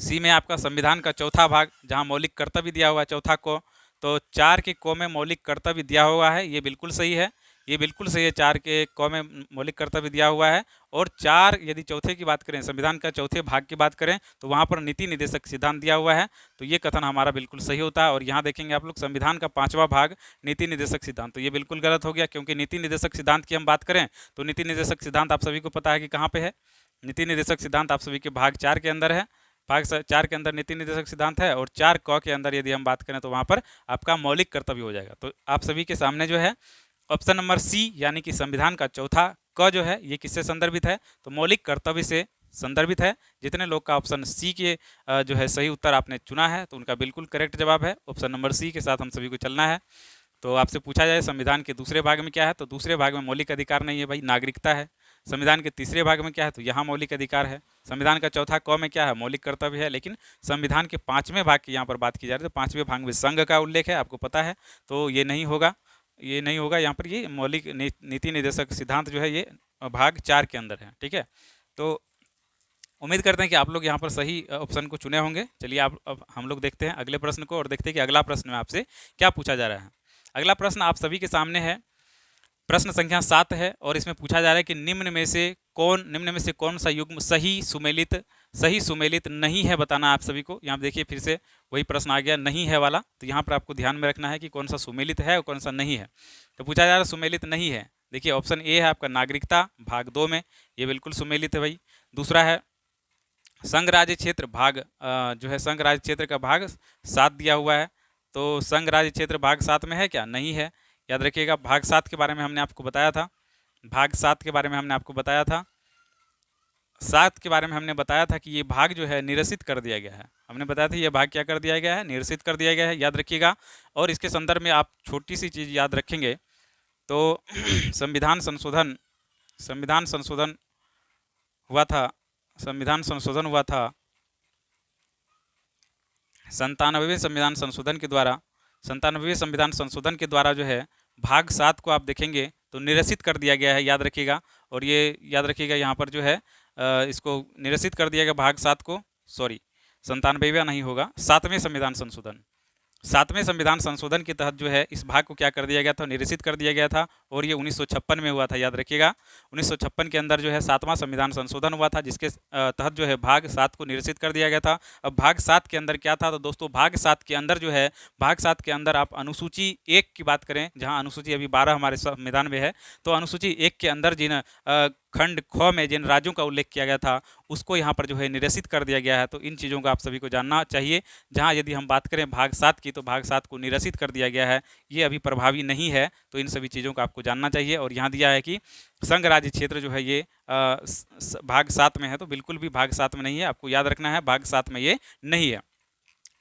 सी में आपका संविधान का चौथा भाग जहां मौलिक कर्तव्य दिया हुआ है, चौथा को, तो 4 के को में मौलिक कर्तव्य दिया हुआ है, ये बिल्कुल सही है, ये बिल्कुल सही है। 4 के को में मौलिक कर्तव्य दिया हुआ है। और 4 यदि चौथे की बात करें, संविधान का चौथे भाग की बात करें, तो वहाँ पर नीति निर्देशक सिद्धांत दिया हुआ है, तो ये कथन हमारा बिल्कुल सही होता है। और यहाँ देखेंगे आप लोग संविधान का 5वां भाग नीति निर्देशक सिद्धांत, तो ये बिल्कुल गलत हो गया क्योंकि नीति निर्देशक सिद्धांत की हम बात करें तो नीति निर्देशक सिद्धांत आप सभी को पता है कि कहाँ पे है। नीति निर्देशक सिद्धांत आप सभी के भाग 4 के अंदर है। भाग 4 के अंदर नीति निर्देशक सिद्धांत है। और 4 क के अंदर यदि हम बात करें तो वहाँ पर आपका मौलिक कर्तव्य हो जाएगा। तो आप सभी के सामने जो है ऑप्शन नंबर सी, यानी कि संविधान का चौथा क जो है ये किससे संदर्भित है, तो मौलिक कर्तव्य से संदर्भित है। जितने लोग का ऑप्शन सी के जो है सही उत्तर आपने चुना है, तो उनका बिल्कुल करेक्ट जवाब है ऑप्शन नंबर सी के साथ हम सभी को चलना है। तो आपसे पूछा जाए संविधान के दूसरे भाग में क्या है, तो दूसरे भाग में मौलिक अधिकार नहीं है भाई, नागरिकता है। संविधान के तीसरे भाग में क्या है, तो यहाँ मौलिक अधिकार है। संविधान का चौथा क में क्या है, मौलिक कर्तव्य है। लेकिन संविधान के 5वें भाग की यहाँ पर बात की जा रही है, तो 5वें भाग में संघ का उल्लेख है, आपको पता है, तो ये नहीं होगा, ये नहीं होगा। यहाँ पर ये मौलिक नीति निर्देशक सिद्धांत जो है ये भाग 4 के अंदर है। ठीक है, तो उम्मीद करते हैं कि आप लोग यहाँ पर सही ऑप्शन को चुने होंगे। चलिए आप अब हम लोग देखते हैं अगले प्रश्न को और देखते हैं कि अगला प्रश्न में आपसे क्या पूछा जा रहा है। अगला प्रश्न आप सभी के सामने है, प्रश्न संख्या 7 है और इसमें पूछा जा रहा है कि निम्न में से कौन सा युग्म सही सुमेलित नहीं है, बताना आप सभी को। यहाँ देखिए फिर से वही प्रश्न आ गया, नहीं है वाला। तो यहाँ पर आपको ध्यान में रखना है कि कौन सा सुमेलित है और कौन सा नहीं है। तो पूछा जा रहा है सुमेलित नहीं है, देखिए ऑप्शन ए है आपका नागरिकता भाग 2 में, ये बिल्कुल सुमेलित है भाई। दूसरा है संघ राज्य क्षेत्र भाग जो है संघ राज्य क्षेत्र का भाग 7 दिया हुआ है, तो संघ राज्य क्षेत्र भाग 7 में है क्या, नहीं है। याद रखिएगा भाग 7 के बारे में हमने आपको बताया था, भाग 7 के बारे में हमने आपको बताया था, 7 के बारे में हमने बताया था कि ये भाग जो है निरसित कर दिया गया है। हमने बताया था ये भाग क्या कर दिया गया है, निरसित कर दिया गया है, याद रखिएगा। और इसके संदर्भ में आप छोटी सी चीज़ याद रखेंगे तो संविधान संशोधन हुआ था, संविधान संशोधन हुआ था 97वें संविधान संशोधन के द्वारा जो है भाग 7 को आप देखेंगे तो निरसित कर दिया गया है, याद रखिएगा। और ये याद रखिएगा यहाँ पर जो है इसको निरसित कर दिया गया भाग 7 को, सॉरी 97वां नहीं होगा, 7वें संविधान संशोधन के तहत जो है इस भाग को क्या कर दिया गया था, निरसित कर दिया गया था। और ये 1956 में हुआ था, याद रखिएगा। 1956 के अंदर जो है 7वां संविधान संशोधन हुआ था, जिसके तहत जो है भाग 7 को निरसित कर दिया गया था। अब भाग 7 के अंदर क्या था, तो दोस्तों भाग 7 के अंदर जो है, भाग 7 के अंदर आप अनुसूची 1 की बात करें, जहाँ अनुसूची अभी 12 हमारे संविधान में है, तो अनुसूची 1 के अंदर जिन खंड ख में जिन राज्यों का उल्लेख किया गया था उसको यहाँ पर जो है निरसित कर दिया गया है। तो इन चीज़ों का आप सभी को जानना चाहिए। जहाँ यदि हम बात करें भाग 7 की, तो भाग 7 को निरसित कर दिया गया है, ये अभी प्रभावी नहीं है। तो इन सभी चीज़ों को आपको जानना चाहिए। और यहाँ दिया है कि संघ राज्य क्षेत्र जो है ये भाग 7 में है, तो बिल्कुल भी भाग 7 में नहीं है। आपको याद रखना है भाग 7 में ये नहीं है।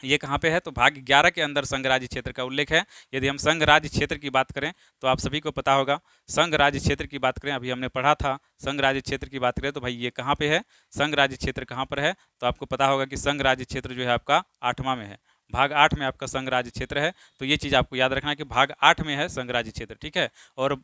ये कहाँ पे है, तो भाग 11 के अंदर संघ राज्य क्षेत्र का उल्लेख है। यदि हम संघ राज्य क्षेत्र की बात करें तो आप सभी को पता होगा, संघ राज्य क्षेत्र की बात करें, अभी हमने पढ़ा था संघ राज्य क्षेत्र की बात करें तो भाई ये कहाँ पे है, संघ राज्य क्षेत्र कहाँ पर है, तो आपको पता होगा कि संघ राज्य क्षेत्र जो है आपका 8वां में है। भाग 8 में आपका संघ राज्य क्षेत्र है। तो ये चीज़ आपको याद रखना है कि भाग 8 में है संघ राज्य क्षेत्र, ठीक है। और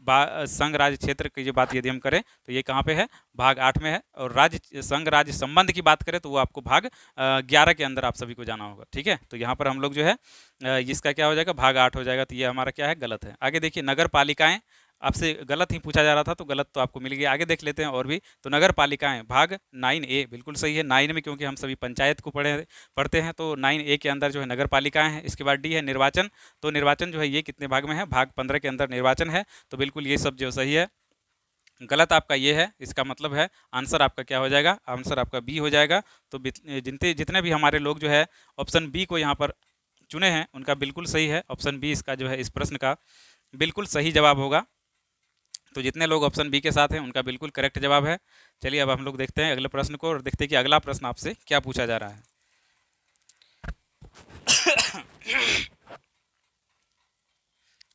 संघ राज्य क्षेत्र की जो बात यदि हम करें तो ये कहाँ पे है, भाग 8 में है। और राज्य संघ राज्य संबंध की बात करें तो वो आपको भाग 11 के अंदर आप सभी को जाना होगा, ठीक है। तो यहाँ पर हम लोग जो है इसका क्या हो जाएगा, भाग 8 हो जाएगा। तो ये हमारा क्या है, गलत है। आगे देखिए, नगर पालिकाएं आपसे गलत ही पूछा जा रहा था, तो गलत तो आपको मिल गया। आगे देख लेते हैं और भी। तो नगर पालिकाएं भाग 9A बिल्कुल सही है। 9 में क्योंकि हम सभी पंचायत को पढ़ते हैं, तो 9A के अंदर जो है नगर पालिकाएं हैं। इसके बाद D है निर्वाचन। तो निर्वाचन जो है ये कितने भाग में है, भाग 15 के अंदर निर्वाचन है। तो बिल्कुल ये सब जो सही है। गलत आपका ये है, इसका मतलब है आंसर आपका क्या हो जाएगा, आंसर आपका बी हो जाएगा। तो जितने भी हमारे लोग जो है ऑप्शन बी को यहाँ पर चुने हैं उनका बिल्कुल सही है। ऑप्शन बी इसका जो है इस प्रश्न का बिल्कुल सही जवाब होगा। तो जितने लोग ऑप्शन बी के साथ हैं उनका बिल्कुल करेक्ट जवाब है। चलिए अब हम लोग देखते हैं अगले प्रश्न को और देखते हैं कि अगला प्रश्न आपसे क्या पूछा जा रहा है।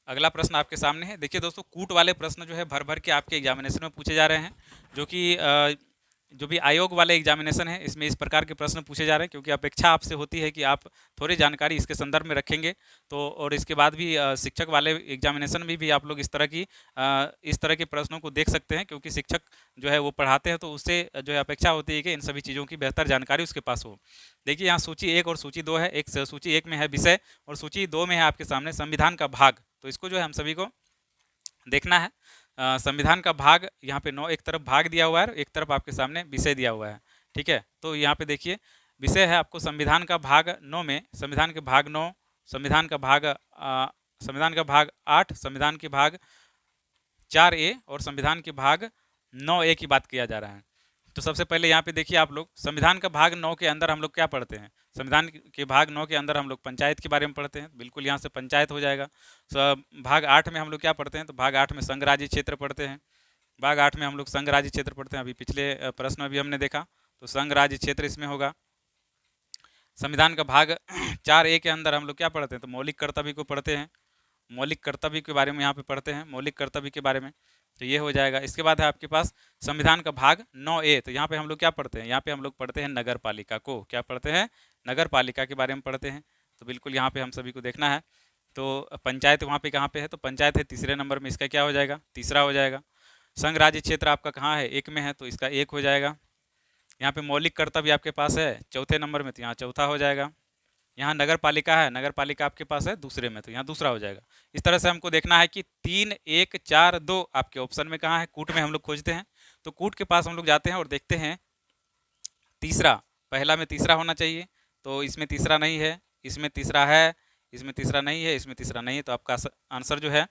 अगला प्रश्न आपके सामने है। देखिए दोस्तों, कूट वाले प्रश्न जो है भर भर के आपके एग्जामिनेशन में पूछे जा रहे हैं, जो कि जो भी आयोग वाले एग्जामिनेशन है इसमें इस प्रकार के प्रश्न पूछे जा रहे हैं, क्योंकि अपेक्षा आपसे होती है कि आप थोड़ी जानकारी इसके संदर्भ में रखेंगे। तो और इसके बाद भी शिक्षक वाले एग्जामिनेशन में भी आप लोग इस तरह के प्रश्नों को देख सकते हैं, क्योंकि शिक्षक जो है वो पढ़ाते हैं तो उससे जो है अपेक्षा होती है कि इन सभी चीज़ों की बेहतर जानकारी उसके पास हो। देखिए यहाँ सूची 1 और सूची 2 है। एक सूची 1 में है विषय और सूची 2 में है आपके सामने संविधान का भाग। तो इसको जो है हम सभी को देखना है। संविधान का भाग यहाँ पे 9 एक तरफ भाग दिया हुआ है, एक तरफ आपके सामने विषय दिया हुआ है, ठीक है। तो यहाँ पे देखिए विषय है आपको संविधान का भाग 9 में संविधान के भाग 9, संविधान का भाग 8, संविधान के भाग 4A और संविधान के भाग 9A की बात किया जा रहा है। तो सबसे पहले यहाँ पे देखिए आप लोग, संविधान का भाग 9 के अंदर हम लोग क्या पढ़ते हैं, संविधान के भाग 9 के अंदर हम लोग पंचायत के बारे में पढ़ते हैं। बिल्कुल यहाँ से पंचायत हो जाएगा। भाग 8 में हम लोग क्या पढ़ते हैं, तो भाग 8 में संघ राज्य क्षेत्र पढ़ते हैं। भाग 8 में हम लोग संघ राज्य क्षेत्र पढ़ते हैं। अभी पिछले प्रश्न में भी हमने देखा, तो संघ राज्य क्षेत्र इसमें होगा। संविधान का भाग 4A के अंदर हम लोग क्या पढ़ते हैं, तो मौलिक कर्तव्य को पढ़ते हैं। मौलिक कर्तव्य के बारे में यहाँ पे पढ़ते हैं, मौलिक कर्तव्य के बारे में। तो ये हो जाएगा। इसके बाद है आपके पास संविधान का भाग 9A। तो यहाँ पे हम लोग क्या पढ़ते हैं, यहाँ पे हम लोग पढ़ते हैं नगर पालिका को। क्या पढ़ते हैं, नगर पालिका के बारे में पढ़ते हैं। तो बिल्कुल यहाँ पे हम सभी को देखना है। तो पंचायत वहाँ पे कहाँ पे है, तो पंचायत है तीसरे नंबर में, इसका क्या हो जाएगा, तीसरा हो जाएगा। संघ राज्य क्षेत्र आपका कहाँ है, 1 में है, तो इसका 1 हो जाएगा। यहाँ पे मौलिक कर्तव्य आपके पास है चौथे नंबर में, तो यहाँ चौथा हो जाएगा। यहाँ नगर पालिका है, नगर पालिका आपके पास है दूसरे में, तो यहाँ दूसरा हो जाएगा। इस तरह से हमको देखना है कि 3, 1, 4, 2 आपके ऑप्शन में कहाँ है, कूट में हम लोग खोजते हैं। तो कूट के पास हम लोग जाते हैं और देखते हैं तीसरा, पहला में तीसरा होना चाहिए। तो इसमें तीसरा नहीं है, इसमें तीसरा है, इसमें तीसरा नहीं है, इसमें तीसरा नहीं है। तो आपका आंसर जो है,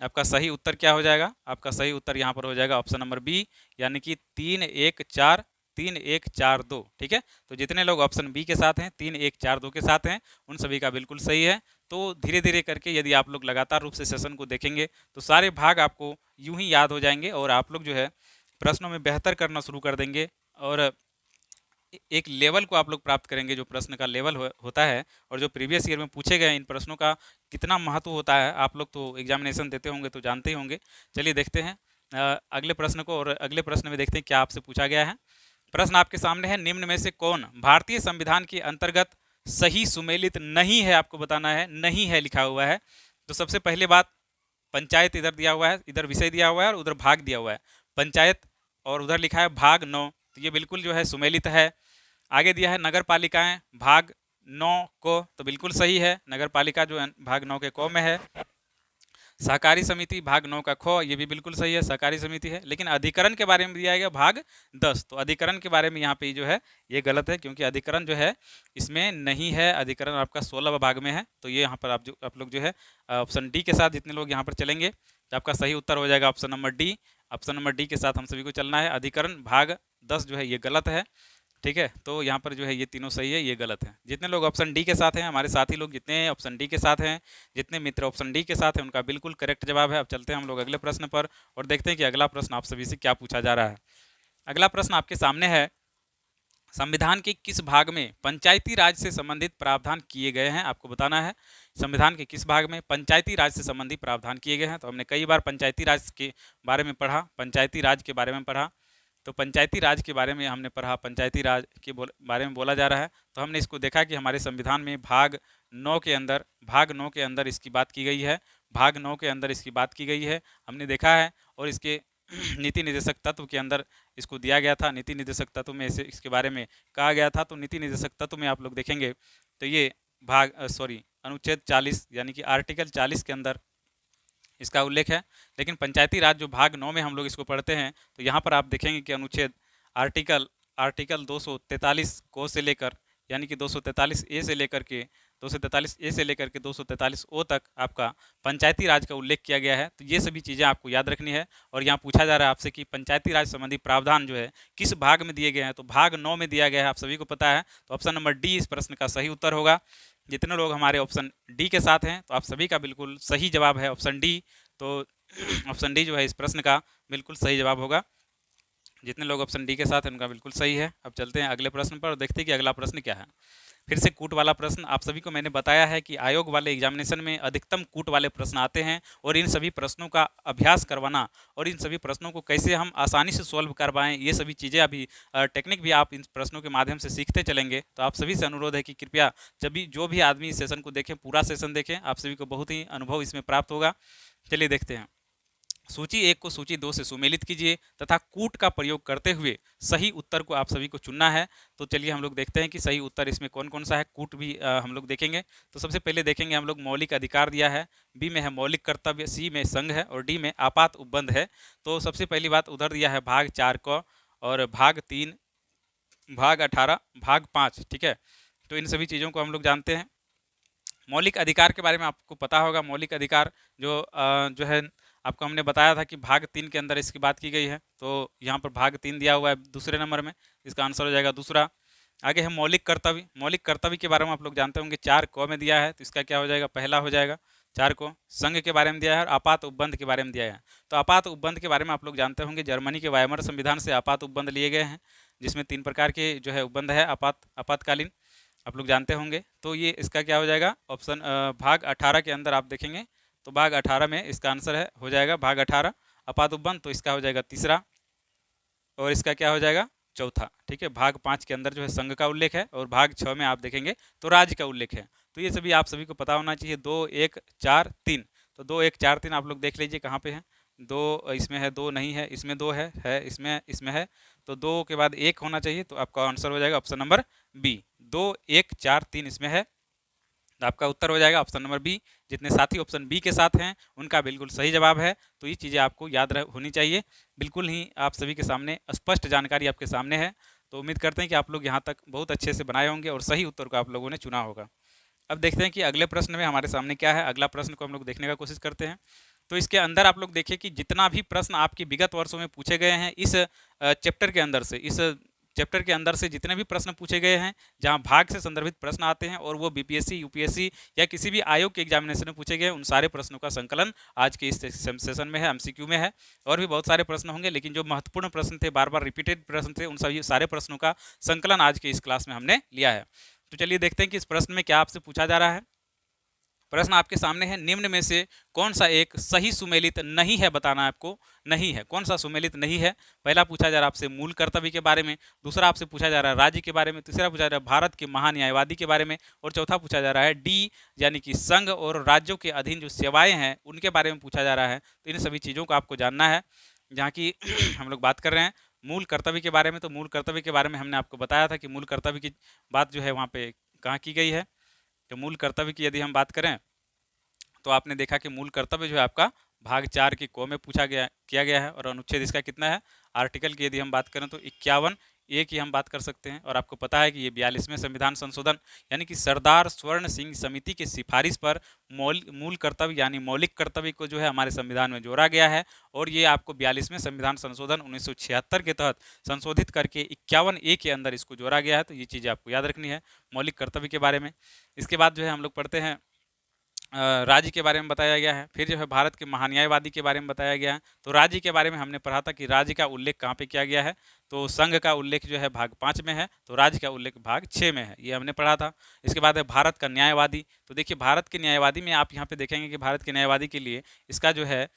आपका सही उत्तर क्या हो जाएगा, आपका सही उत्तर यहाँ पर हो जाएगा ऑप्शन नंबर बी, यानी कि 3, 1, 4, 3, 1, 4, 2, ठीक है। तो जितने लोग ऑप्शन बी के साथ हैं, 3, 1, 4, 2 के साथ हैं, उन सभी का बिल्कुल सही है। तो धीरे धीरे करके यदि आप लोग लगातार रूप से सेशन को देखेंगे तो सारे भाग आपको यूं ही याद हो जाएंगे और आप लोग जो है प्रश्नों में बेहतर करना शुरू कर देंगे और एक लेवल को आप लोग प्राप्त करेंगे, जो प्रश्न का लेवल होता है और जो प्रीवियस ईयर में पूछे गए इन प्रश्नों का कितना महत्व होता है। आप लोग तो एग्जामिनेशन देते होंगे तो जानते ही होंगे। चलिए देखते हैं अगले प्रश्न को, और अगले प्रश्न में देखते हैं क्या आपसे पूछा गया है। प्रश्न आपके सामने है, निम्न में से कौन भारतीय संविधान के अंतर्गत सही सुमेलित नहीं है, आपको बताना है, नहीं है लिखा हुआ है। तो सबसे पहले बात, पंचायत इधर दिया हुआ है, इधर विषय दिया हुआ है और उधर भाग दिया हुआ है पंचायत, और उधर लिखा है भाग 9, तो ये बिल्कुल जो है सुमेलित है। आगे दिया है नगर पालिकाएं भाग 9 को, तो बिल्कुल सही है, नगर पालिका जो है भाग 9 के क में है। सहकारी समिति भाग 9 का ख, ये भी बिल्कुल सही है, सहकारी समिति है। लेकिन अधिकरण के बारे में दिया गया भाग 10, तो अधिकरण के बारे में यहाँ पे जो है ये गलत है, क्योंकि अधिकरण जो है इसमें नहीं है। अधिकरण आपका 16 भाग में है। तो ये यहाँ पर आप लोग जो है ऑप्शन डी के साथ जितने लोग यहाँ पर चलेंगे तो आपका सही उत्तर हो जाएगा option number D, option number D के साथ हम सभी को चलना है। अधिकरण भाग 10 जो है ये गलत है, ठीक है। तो यहाँ पर जो है ये तीनों सही है, ये गलत है। जितने लोग ऑप्शन डी के साथ हैं, हमारे साथी लोग जितने ऑप्शन डी के साथ हैं, जितने मित्र ऑप्शन डी के साथ हैं, उनका बिल्कुल करेक्ट जवाब है। अब चलते हैं हम लोग अगले प्रश्न पर और देखते हैं कि अगला प्रश्न आप सभी से क्या पूछा जा रहा है। अगला प्रश्न आपके सामने है, संविधान के किस भाग में पंचायती राज से संबंधित प्रावधान किए गए हैं? आपको बताना है संविधान के किस भाग में पंचायती राज से संबंधित प्रावधान किए गए हैं। तो हमने कई बार पंचायती राज के बारे में पढ़ा, पंचायती राज के बारे में पढ़ा, तो पंचायती राज के बारे में हमने पढ़ा, पंचायती राज के बारे में बोला जा रहा है। तो हमने इसको देखा कि हमारे संविधान में भाग 9 के अंदर इसकी बात की गई है, भाग 9 के अंदर इसकी बात की गई है, हमने देखा है। और इसके नीति निर्देशक तत्व के अंदर इसको दिया गया था, नीति निर्देशक तत्व में इसे इसके बारे में कहा गया था। तो नीति निर्देशक तत्व में आप लोग देखेंगे तो ये अनुच्छेद 40 यानी कि आर्टिकल 40 के अंदर इसका उल्लेख है। लेकिन पंचायती राज जो भाग 9 में हम लोग इसको पढ़ते हैं, तो यहाँ पर आप देखेंगे कि अनुच्छेद आर्टिकल 243 को से लेकर यानी कि 243 ए से लेकर के 243 ओ तक आपका पंचायती राज का उल्लेख किया गया है। तो ये सभी चीज़ें आपको याद रखनी है। और यहाँ पूछा जा रहा है आपसे कि पंचायती राज संबंधी प्रावधान जो है किस भाग में दिए गए हैं, तो भाग 9 में दिया गया है, आप सभी को पता है। तो ऑप्शन नंबर डी इस प्रश्न का सही उत्तर होगा। जितने लोग हमारे ऑप्शन डी के साथ हैं, तो आप सभी का बिल्कुल सही जवाब है ऑप्शन डी। तो ऑप्शन डी जो है इस प्रश्न का बिल्कुल सही जवाब होगा। जितने लोग ऑप्शन डी के साथ हैं उनका बिल्कुल सही है। अब चलते हैं अगले प्रश्न पर और देखते हैं कि अगला प्रश्न क्या है। फिर से कूट वाला प्रश्न। आप सभी को मैंने बताया है कि आयोग वाले एग्जामिनेशन में अधिकतम कूट वाले प्रश्न आते हैं, और इन सभी प्रश्नों का अभ्यास करवाना और इन सभी प्रश्नों को कैसे हम आसानी से सॉल्व करवाएं, ये सभी चीज़ें अभी टेक्निक भी आप इन प्रश्नों के माध्यम से सीखते चलेंगे। तो आप सभी से अनुरोध है कि कृपया जब भी जो भी आदमी इस सेशन को देखें, पूरा सेशन देखें, आप सभी को बहुत ही अनुभव इसमें प्राप्त होगा। चलिए देखते हैं। सूची 1 को सूची 2 से सुमेलित कीजिए तथा कूट का प्रयोग करते हुए सही उत्तर को आप सभी को चुनना है। तो चलिए हम लोग देखते हैं कि सही उत्तर इसमें कौन कौन सा है। कूट भी हम लोग देखेंगे। तो सबसे पहले देखेंगे हम लोग मौलिक अधिकार दिया है, बी में है मौलिक कर्तव्य, सी में संघ है और डी में आपात उपबंध है। तो सबसे पहली बात उधर दिया है भाग 4 को और भाग 3, भाग 18, भाग 5, ठीक है। तो इन सभी चीज़ों को हम लोग जानते हैं। मौलिक अधिकार के बारे में आपको पता होगा। मौलिक अधिकार जो है आपको हमने बताया था कि भाग 3 के अंदर इसकी बात की गई है। तो यहाँ पर भाग 3 दिया हुआ है दूसरे नंबर में, इसका आंसर हो जाएगा दूसरा। आगे है मौलिक कर्तव्य। मौलिक कर्तव्य के बारे में आप लोग जानते होंगे, 4 क में दिया है, तो इसका क्या हो जाएगा, पहला हो जाएगा 4 को। संघ के बारे में दिया है और आपात उपबंध के बारे में दिया है। तो आपात उपबंध के बारे में आप लोग जानते होंगे, जर्मनी के वायमर संविधान से आपात उपबंध लिए गए हैं, जिसमें 3 प्रकार के जो है उपबंध है आपातकालीन, आप लोग जानते होंगे। तो ये इसका क्या हो जाएगा, ऑप्शन भाग 18 के अंदर आप देखेंगे तो भाग 18 में इसका आंसर हो जाएगा भाग 18 आपात उपबंध। तो इसका हो जाएगा तीसरा और इसका क्या हो जाएगा चौथा, ठीक है। भाग 5 के अंदर जो है संघ का उल्लेख है और भाग 6 में आप देखेंगे तो राज्य का उल्लेख है। तो ये सभी आप सभी को पता होना चाहिए। 2, 1, 4, 3। तो 2, 1, 4, 3 आप लोग देख लीजिए कहाँ पे है। 2 इसमें है, 2 नहीं है, इसमें 2 है इसमें है। तो 2 के बाद 1 होना चाहिए, तो आपका आंसर हो जाएगा ऑप्शन नंबर बी। 2, 1, 4, 3 इसमें है, तो आपका उत्तर हो जाएगा ऑप्शन नंबर बी। जितने साथी ऑप्शन बी के साथ हैं उनका बिल्कुल सही जवाब है। तो ये चीज़ें आपको याद होनी चाहिए। बिल्कुल ही आप सभी के सामने स्पष्ट जानकारी आपके सामने है। तो उम्मीद करते हैं कि आप लोग यहाँ तक बहुत अच्छे से बनाए होंगे और सही उत्तर को आप लोगों ने चुना होगा। अब देखते हैं कि अगले प्रश्न में हमारे सामने क्या है। अगला प्रश्न को हम लोग देखने का कोशिश करते हैं। तो इसके अंदर आप लोग देखिए कि जितना भी प्रश्न आपके विगत वर्षों में पूछे गए हैं इस चैप्टर के अंदर से, इस चैप्टर के अंदर से जितने भी प्रश्न पूछे गए हैं, जहां भाग से संदर्भित प्रश्न आते हैं और वो बीपीएससी, यूपीएससी या किसी भी आयोग के एग्जामिनेशन में पूछे गए, उन सारे प्रश्नों का संकलन आज के इस सेशन में है, एमसीक्यू में है। और भी बहुत सारे प्रश्न होंगे, लेकिन जो महत्वपूर्ण प्रश्न थे, बार बार रिपीटेड प्रश्न थे, उन सभी सारे प्रश्नों का संकलन आज के इस क्लास में हमने लिया है। तो चलिए देखते हैं कि इस प्रश्न में क्या आपसे पूछा जा रहा है। प्रश्न आपके सामने है, निम्न में से कौन सा एक सही सुमेलित नहीं है, बताना है आपको। नहीं है, कौन सा सुमेलित नहीं है। पहला पूछा जा रहा है आपसे मूल कर्तव्य के बारे में, दूसरा आपसे पूछा जा रहा है राज्य के बारे में, तीसरा पूछा जा रहा है भारत के महान्यायवादी के बारे में, और चौथा पूछा जा रहा है डी यानी कि संघ और राज्यों के अधीन जो सेवाएं हैं उनके बारे में पूछा जा रहा है। तो इन सभी चीज़ों को आपको जानना है। जहाँ की हम लोग बात कर रहे हैं मूल कर्तव्य के बारे में, तो मूल कर्तव्य के बारे में हमने आपको बताया था कि मूल कर्तव्य की बात जो है वहाँ पे कहाँ की गई है। तो मूल कर्तव्य की यदि हम बात करें तो आपने देखा कि मूल कर्तव्य जो है आपका भाग 4 की को में किया गया है, और अनुच्छेद इसका कितना है, आर्टिकल की यदि हम बात करें तो 51 ए की हम बात कर सकते हैं। और आपको पता है कि ये 42वें संविधान संशोधन यानी कि सरदार स्वर्ण सिंह समिति की सिफारिश पर मूल कर्तव्य यानी मौलिक कर्तव्य को जो है हमारे संविधान में जोड़ा गया है। और ये आपको 42वें संविधान संशोधन 1976 के तहत संशोधित करके 51A के अंदर इसको जोड़ा गया है। तो ये चीज़ें आपको याद रखनी है मौलिक कर्तव्य के बारे में। इसके बाद जो है हम लोग पढ़ते हैं राज्य के बारे में बताया गया है। फिर जो है भारत के महान्यायवादी के बारे में बताया गया है। तो राज्य के बारे में हमने पढ़ा था कि राज्य का उल्लेख कहाँ पे किया गया है, तो संघ का उल्लेख जो है भाग 5 में है, तो राज्य का उल्लेख भाग 6 में है, ये हमने पढ़ा था। इसके बाद है भारत का न्यायवादी। तो देखिए भारत के न्यायवादी में आप यहाँ पे देखेंगे कि भारत के न्यायवादी के लिए इसका जो है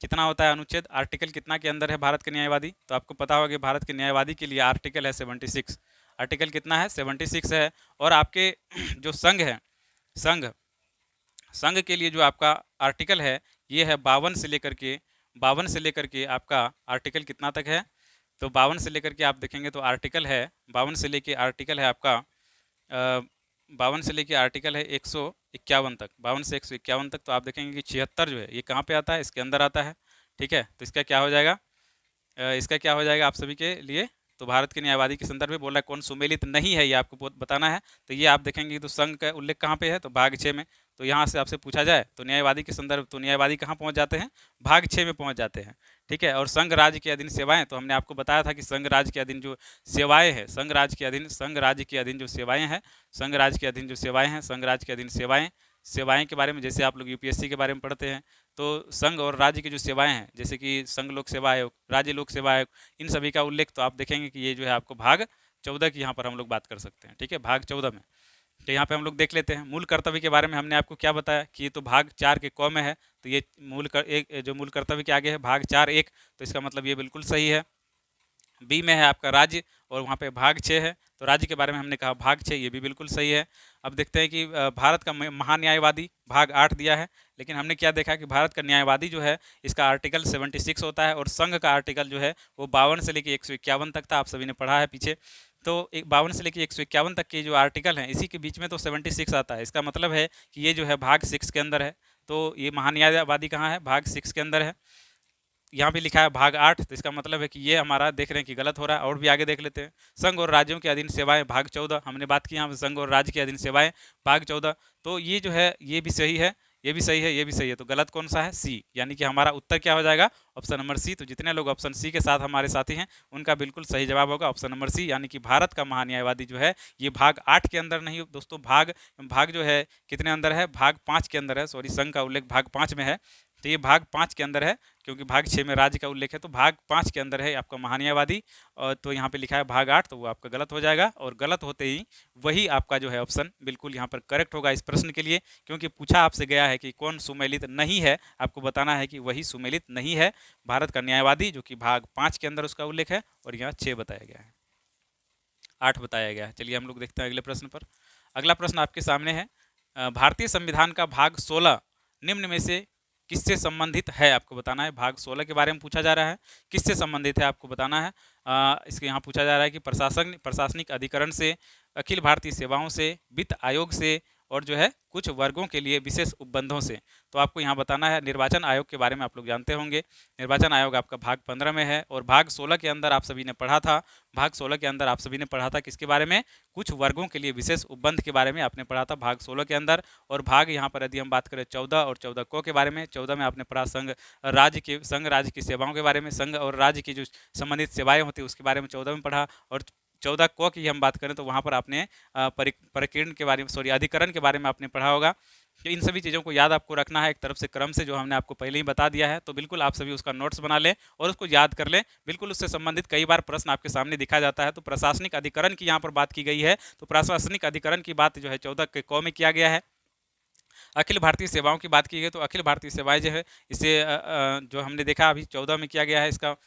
कितना होता है अनुच्छेद, आर्टिकल कितना के अंदर है भारत के न्यायवादी। तो आपको पता होगा कि भारत के न्यायवादी के लिए आर्टिकल है 76। आर्टिकल कितना है, 76 है। और आपके जो संघ है, संघ के लिए जो आपका आर्टिकल है ये है 52 से लेकर के आपका आर्टिकल कितना तक है, तो 52 से लेकर के आप देखेंगे तो आर्टिकल है 52 से लेके आर्टिकल है आपका 52 से लेके आर्टिकल है 151 तक, 52 से 151 तक। तो आप देखेंगे कि 76 जो है ये कहाँ पे आता है, इसके अंदर आता है। ठीक है, तो इसका क्या हो जाएगा, इसका क्या हो जाएगा आप सभी के लिए, तो भारत के न्यायवादी के संदर्भ में बोल रहा है कौन सुमेलित नहीं है, ये आपको बताना है। तो ये आप देखेंगे तो संघ का उल्लेख कहाँ पे है, तो भाग 6 में। तो यहाँ से आपसे पूछा जाए तो न्यायवादी के संदर्भ, तो न्यायवादी कहाँ पहुँच जाते हैं, भाग 6 में पहुँच जाते हैं। ठीक है, और संघ राज्य के अधीन सेवाएं, तो हमने आपको बताया था कि संघ राज्य के अधीन जो सेवाएं हैं, संघ राज्य के अधीन जो सेवाएं हैं, संघ राज्य के अधीन जो सेवाएं हैं, संघ राज्य के अधीन सेवाएं के बारे में जैसे आप लोग यूपीएससी के बारे में पढ़ते हैं, तो संघ और राज्य की जो सेवाएं हैं जैसे कि संघ लोक सेवा आयोग, राज्य लोक सेवा आयोग, इन सभी का उल्लेख तो आप देखेंगे कि ये जो है आपको भाग 14 की यहाँ पर हम लोग बात कर सकते हैं। ठीक है, भाग 14 में। तो यहाँ पे हम लोग देख लेते हैं मूल कर्तव्य के बारे में। हमने आपको क्या बताया कि ये तो भाग 4 के क में है, तो ये जो मूल कर्तव्य के आगे है भाग 4(1), तो इसका मतलब ये बिल्कुल सही है। बी में है आपका राज्य और वहाँ पे भाग 6 है, तो राज्य के बारे में हमने कहा भाग 6, ये भी बिल्कुल सही है। अब देखते हैं कि भारत का महान्यायवादी भाग 8 दिया है, लेकिन हमने क्या देखा कि भारत का न्यायवादी जो है इसका आर्टिकल 76 होता है और संघ का आर्टिकल जो है वो 52 से लेकर 151 तक था, आप सभी ने पढ़ा है पीछे। तो 52 से लेकर 151 तक के जो आर्टिकल हैं इसी के बीच में तो 76 आता है। इसका मतलब है कि ये जो है भाग 6 के अंदर है, तो ये महान्यायवादी कहाँ है, भाग 6 के अंदर है। यहाँ भी लिखा है भाग 8, तो इसका मतलब है कि ये हमारा देख रहे हैं कि गलत हो रहा है। और भी आगे देख लेते हैं, संघ और राज्यों के अधीन सेवाएं भाग 14, हमने बात की यहाँ पे संघ और राज्य के अधीन सेवाएं भाग 14, तो ये जो है ये भी सही है, ये भी सही है, ये भी सही है। तो गलत कौन सा है, सी, यानी कि हमारा उत्तर क्या हो जाएगा, ऑप्शन नंबर सी। तो जितने लोग ऑप्शन सी के साथ हमारे साथी हैं उनका बिल्कुल सही जवाब होगा ऑप्शन नंबर सी, यानी कि भारत का महान्यायवादी जो है ये भाग 8 के अंदर नहीं दोस्तों, भाग जो है कितने अंदर है, भाग 5 के अंदर है। सॉरी, संघ का उल्लेख भाग 5 में है, तो ये भाग 5 के अंदर है, क्योंकि भाग 6 में राज्य का उल्लेख है, तो भाग 5 के अंदर है आपका महान्यायवादी। और तो यहाँ पे लिखा है भाग 8, तो वो आपका गलत हो जाएगा। और गलत होते ही वही आपका जो है ऑप्शन बिल्कुल यहाँ पर करेक्ट होगा इस प्रश्न के लिए, क्योंकि पूछा आपसे गया है कि कौन सुमेलित नहीं है, आपको बताना है कि वही सुमेलित नहीं है, भारत का न्यायवादी, जो कि भाग 5 के अंदर उसका उल्लेख है और यहाँ 6 बताया गया है, 8 बताया गया है। चलिए हम लोग देखते हैं अगले प्रश्न पर। अगला प्रश्न आपके सामने है, भारतीय संविधान का भाग 16 निम्न में से किससे संबंधित है, आपको बताना है। भाग 16 के बारे में पूछा जा रहा है, किससे संबंधित है आपको बताना है। इसके यहाँ पूछा जा रहा है कि प्रशासनिक अधिकरण से, अखिल भारतीय सेवाओं से, वित्त आयोग से, और जो है कुछ वर्गों के लिए विशेष उपबंधों से। तो आपको यहाँ बताना है। निर्वाचन आयोग के बारे में आप लोग जानते होंगे, निर्वाचन आयोग आपका भाग 15 में है। और भाग 16 के अंदर आप सभी ने पढ़ा था, भाग 16 के अंदर आप सभी ने पढ़ा था किसके बारे में, कुछ वर्गों के लिए विशेष उपबंध के बारे में आपने पढ़ा था भाग 16 के अंदर। और भाग यहाँ पर यदि हम बात करें 14 और 14 को के बारे में, 14 में आपने पढ़ा संघ राज्य की सेवाओं के बारे में, संघ और राज्य की जो संबंधित सेवाएं होती है उसके बारे में 14 में पढ़ा। और 14 को की हम बात करें तो वहाँ पर आपने परिकीर्ण के बारे में, सॉरी अधिकरण के बारे में आपने पढ़ा होगा। तो इन सभी चीज़ों को याद आपको रखना है एक तरफ से क्रम से, जो हमने आपको पहले ही बता दिया है। तो बिल्कुल आप सभी उसका नोट्स बना लें और उसको याद कर लें। बिल्कुल उससे संबंधित कई बार प्रश्न आपके सामने दिखा जाता है। तो प्रशासनिक अधिकरण की यहाँ पर बात की गई है, तो प्रशासनिक अधिकरण की बात जो है 14 के क में किया गया है। अखिल भारतीय सेवाओं की बात की गई तो अखिल भारतीय सेवाएं जो है इसे जो हमने देखा अभी 14 में किया गया है, इसका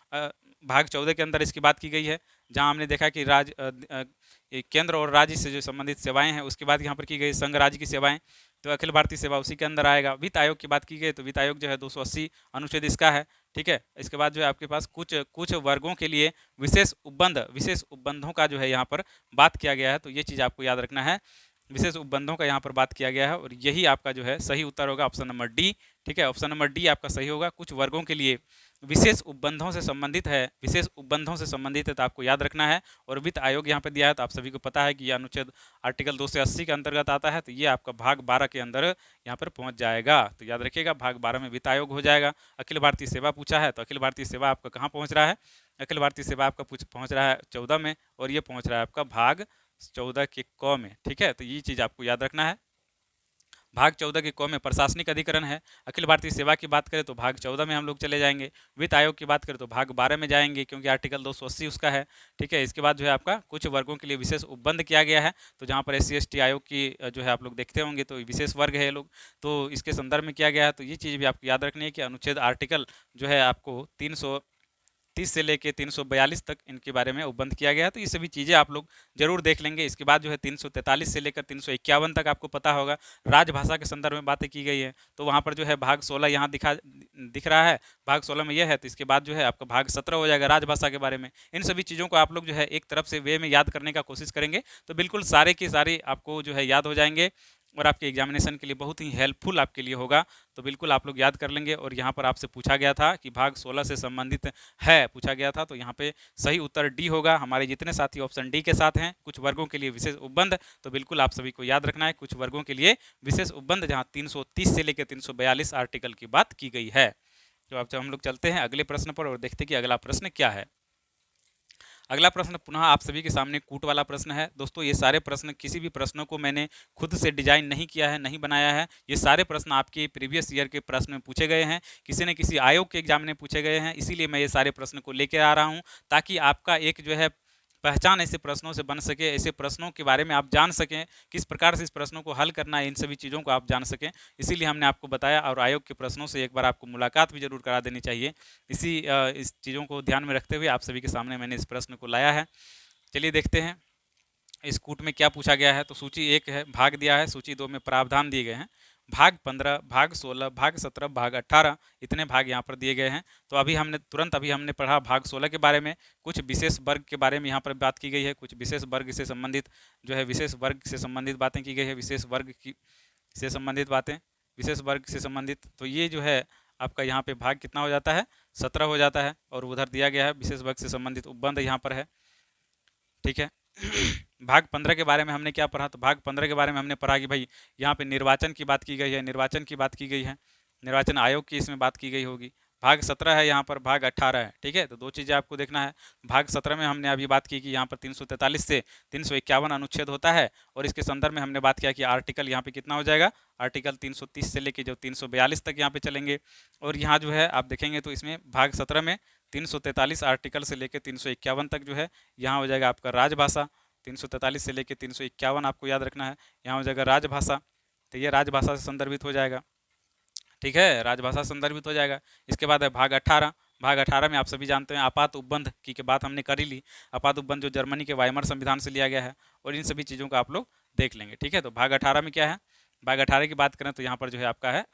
भाग 14 के अंदर इसकी बात की गई है, जहां हमने देखा कि केंद्र और राज्य से जो संबंधित सेवाएं हैं उसके बाद यहाँ पर की गई संघ राज्य की सेवाएं, तो अखिल भारतीय सेवा उसी के अंदर आएगा। वित्त आयोग की बात की गई तो वित्त आयोग जो है 280 अनुच्छेद इसका है। ठीक है, इसके बाद जो है आपके पास कुछ वर्गों के लिए विशेष उपबंधों का जो है यहाँ पर बात किया गया है, तो ये चीज़ आपको याद रखना है। विशेष उपबंधों का यहाँ पर बात किया गया है और यही आपका जो है सही उत्तर होगा ऑप्शन नंबर डी। ठीक है, ऑप्शन नंबर डी आपका सही होगा। कुछ वर्गों के लिए विशेष उपबंधों से संबंधित है, विशेष उपबंधों से संबंधित है, तो आपको याद रखना है। और वित्त आयोग यहाँ पे दिया है, तो आप सभी को पता है कि यह अनुच्छेद आर्टिकल 280 के अंतर्गत आता है, तो ये आपका भाग 12 के अंदर यहाँ पर पहुँच जाएगा। तो याद रखिएगा भाग 12 में वित्त आयोग हो जाएगा। अखिल भारतीय सेवा पूछा है, तो अखिल भारतीय सेवा आपका कहाँ पहुँच रहा है? अखिल भारतीय सेवा आपका पहुँच रहा है 14 में, और ये पहुँच रहा है आपका भाग 14 के क में। ठीक है, तो ये चीज़ आपको याद रखना है। भाग 14 के क में प्रशासनिक अधिकरण है। अखिल भारतीय सेवा की बात करें तो भाग 14 में हम लोग चले जाएंगे। वित्त आयोग की बात करें तो भाग 12 में जाएंगे, क्योंकि आर्टिकल 280 उसका है। ठीक है, इसके बाद जो है आपका कुछ वर्गों के लिए विशेष उपबंध किया गया है, तो जहाँ पर SC ST आयोग की जो है आप लोग देखते होंगे, तो विशेष वर्ग है ये लोग, तो इसके संदर्भ में किया गया है। तो ये चीज़ भी आपको याद रखनी है कि अनुच्छेद आर्टिकल जो है आपको 330 से लेके 342 तक इनके बारे में उपबंध किया गया है। तो ये सभी चीज़ें आप लोग जरूर देख लेंगे। इसके बाद जो है 343 से लेकर 351 तक आपको पता होगा राजभाषा के संदर्भ में बातें की गई है, तो वहाँ पर जो है भाग 16 यहाँ दिख रहा है, भाग 16 में यह है। तो इसके बाद जो है आपका भाग 17 हो जाएगा राजभाषा के बारे में। इन सभी चीज़ों को आप लोग जो है एक तरफ से वे में याद करने का कोशिश करेंगे, तो बिल्कुल सारे के सारे आपको जो है याद हो जाएंगे और आपके एग्जामिनेशन के लिए बहुत ही हेल्पफुल आपके लिए होगा। तो बिल्कुल आप लोग याद कर लेंगे। और यहाँ पर आपसे पूछा गया था कि भाग 16 से संबंधित है, पूछा गया था, तो यहाँ पे सही उत्तर डी होगा। हमारे जितने साथी ऑप्शन डी के साथ हैं, कुछ वर्गों के लिए विशेष उपबंध, तो बिल्कुल आप सभी को याद रखना है कुछ वर्गों के लिए विशेष उपबंध, जहाँ 330 से लेकर 342 आर्टिकल की बात की गई है। तो अब हम लोग चलते हैं अगले प्रश्न पर और देखते हैं कि अगला प्रश्न क्या है। अगला प्रश्न पुनः आप सभी के सामने कूट वाला प्रश्न है। दोस्तों ये सारे प्रश्न, किसी भी प्रश्नों को मैंने खुद से डिजाइन नहीं किया है, नहीं बनाया है। ये सारे प्रश्न आपके प्रीवियस ईयर के प्रश्न में पूछे गए हैं, किसी न किसी आयोग के एग्जाम में पूछे गए हैं। इसीलिए मैं ये सारे प्रश्न को लेकर आ रहा हूँ, ताकि आपका एक जो है पहचान ऐसे प्रश्नों से बन सके, ऐसे प्रश्नों के बारे में आप जान सकें, किस प्रकार से इस प्रश्नों को हल करना है, इन सभी चीज़ों को आप जान सकें। इसीलिए हमने आपको बताया, और आयोग के प्रश्नों से एक बार आपको मुलाकात भी जरूर करा देनी चाहिए। इस चीज़ों को ध्यान में रखते हुए आप सभी के सामने मैंने इस प्रश्न को लाया है। चलिए देखते हैं इस कूट में क्या पूछा गया है। तो सूची 1 है, भाग दिया है, सूची 2 में प्रावधान दिए गए हैं। भाग 15, भाग 16, भाग 17, भाग 18, इतने भाग यहाँ पर दिए गए हैं। तो अभी हमने पढ़ा भाग 16 के बारे में, कुछ विशेष वर्ग के बारे में यहाँ पर बात की गई है, कुछ विशेष वर्ग से संबंधित जो है विशेष वर्ग से संबंधित बातें की गई है, विशेष वर्ग की से संबंधित बातें, विशेष वर्ग से संबंधित। तो ये जो है आपका यहाँ पे भाग कितना हो जाता है, 17 हो जाता है। और उधर दिया गया है विशेष वर्ग से संबंधित उपबंध यहाँ पर है। ठीक है, भाग 15 के बारे में हमने क्या पढ़ा? तो भाग 15 के बारे में हमने पढ़ा कि भाई यहाँ पे निर्वाचन की बात की गई है, निर्वाचन की बात की गई है, निर्वाचन आयोग की इसमें बात की गई होगी। भाग 17 है, यहाँ पर भाग 18 है। ठीक है, तो दो चीज़ें आपको देखना है। भाग 17 में हमने अभी बात की कि यहाँ पर 343 से 351 अनुच्छेद होता है, और इसके संदर्भ में हमने बात किया कि आर्टिकल यहाँ पे कितना हो जाएगा, आर्टिकल 330 से लेके जो 342 तक यहाँ पे चलेंगे। और यहाँ जो है आप देखेंगे तो इसमें भाग 17 में 343 आर्टिकल से लेकर 351 तक जो है यहाँ हो जाएगा आपका राजभाषा। 343 से लेकर 351 आपको याद रखना है, यहाँ हो जाएगा राजभाषा। तो ये राजभाषा से संदर्भित हो जाएगा। ठीक है, राजभाषा संदर्भित हो जाएगा। इसके बाद है भाग 18। भाग 18 में आप सभी जानते हैं आपात उपबंध की बात हमने कर ही ली। आपात उपबंध जो जर्मनी के वाइमर संविधान से लिया गया है, और इन सभी चीज़ों को आप लोग देख लेंगे। ठीक है, तो भाग 18 में क्या है, भाग 18 की बात करें तो यहाँ पर जो है आपका है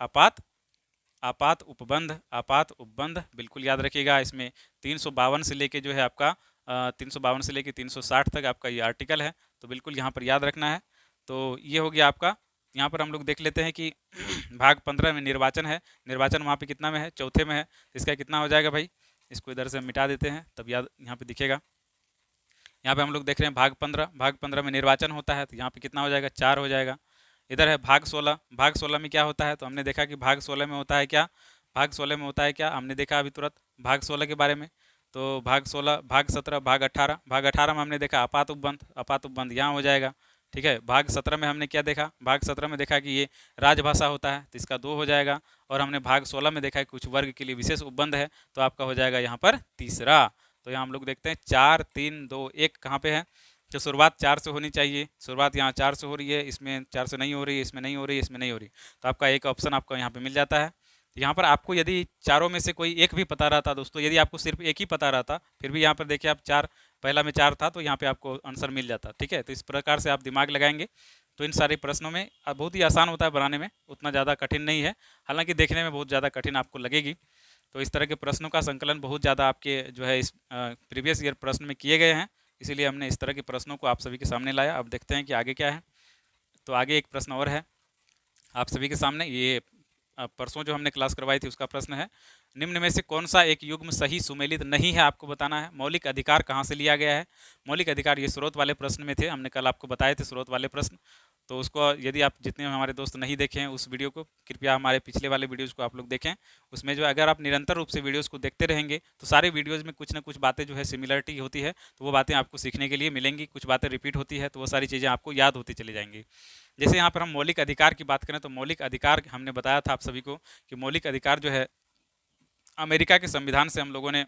आपात उपबंध। आपात उपबंध बिल्कुल याद रखिएगा। इसमें 352 से लेके जो है आपका 352 से लेके 360 तक आपका ये आर्टिकल है, तो बिल्कुल यहाँ पर याद रखना है। तो ये हो गया आपका। यहाँ पर हम लोग देख लेते हैं कि भाग 15 में निर्वाचन है, निर्वाचन वहाँ पे कितना में है, चौथे में है। इसका कितना हो जाएगा भाई, इसको इधर से मिटा देते हैं तब याद यहाँ पे दिखेगा। यहाँ पे हम लोग देख रहे हैं भाग 15, भाग 15 में निर्वाचन होता है, तो यहाँ पे कितना हो जाएगा, 4 हो जाएगा। इधर है भाग 16, भाग 16 में क्या होता है, तो हमने देखा कि भाग 16 में होता है क्या, भाग 16 में होता है क्या, हमने देखा अभी तुरंत भाग 16 के बारे में। तो भाग 16, भाग 17, भाग 18, भाग 18 में हमने देखा आपात उपबंध, आपात उपबंध यहाँ हो जाएगा। ठीक है, भाग 17 में हमने क्या देखा, भाग 17 में देखा कि ये राजभाषा होता है, तो इसका 2 हो जाएगा। और हमने भाग 16 में देखा कि कुछ वर्ग के लिए विशेष उपबंध है, तो आपका हो जाएगा यहाँ पर तीसरा। तो यहाँ हम लोग देखते हैं 4, 3, 2, 1 कहाँ पे है, तो शुरुआत 4 से होनी चाहिए। शुरुआत यहाँ 4 से हो रही है, इसमें 4 से नहीं हो रही है, इसमें नहीं हो रही है, इसमें नहीं हो रही, तो आपका एक ऑप्शन आपको यहाँ पे मिल जाता है। यहाँ पर आपको यदि चारों में से कोई एक भी पता रहता, दोस्तों यदि आपको सिर्फ एक ही पता रहता, फिर भी यहाँ पर देखिए आप 4, पहला में 4 था, तो यहाँ पे आपको आंसर मिल जाता। ठीक है, तो इस प्रकार से आप दिमाग लगाएंगे तो इन सारे प्रश्नों में बहुत ही आसान होता है बनाने में, उतना ज़्यादा कठिन नहीं है, हालांकि देखने में बहुत ज़्यादा कठिन आपको लगेगी। तो इस तरह के प्रश्नों का संकलन बहुत ज़्यादा आपके जो है इस प्रीवियस ईयर प्रश्न में किए गए हैं, इसीलिए हमने इस तरह के प्रश्नों को आप सभी के सामने लाया। अब देखते हैं कि आगे क्या है। तो आगे एक प्रश्न और है आप सभी के सामने, ये परसों जो हमने क्लास करवाई थी उसका प्रश्न है, निम्न में से कौन सा एक युग्म सही सुमेलित नहीं है, आपको बताना है। मौलिक अधिकार कहाँ से लिया गया है? मौलिक अधिकार ये स्रोत वाले प्रश्न में थे, हमने कल आपको बताए थे स्रोत वाले प्रश्न। तो उसको यदि आप जितने हमारे दोस्त नहीं देखे हैं उस वीडियो को, कृपया हमारे पिछले वाले वीडियोज़ को आप लोग देखें। उसमें जो अगर आप निरंतर रूप से वीडियोज़ को देखते रहेंगे तो सारे वीडियोज़ में कुछ ना कुछ बातें जो है सिमिलरिटी होती है, तो वो बातें आपको सीखने के लिए मिलेंगी। कुछ बातें रिपीट होती है तो वो सारी चीज़ें आपको याद होती चली जाएंगी। जैसे यहाँ पर हम मौलिक अधिकार की बात करें तो मौलिक अधिकार हमने बताया था आप सभी को कि मौलिक अधिकार जो है अमेरिका के संविधान से हम लोगों ने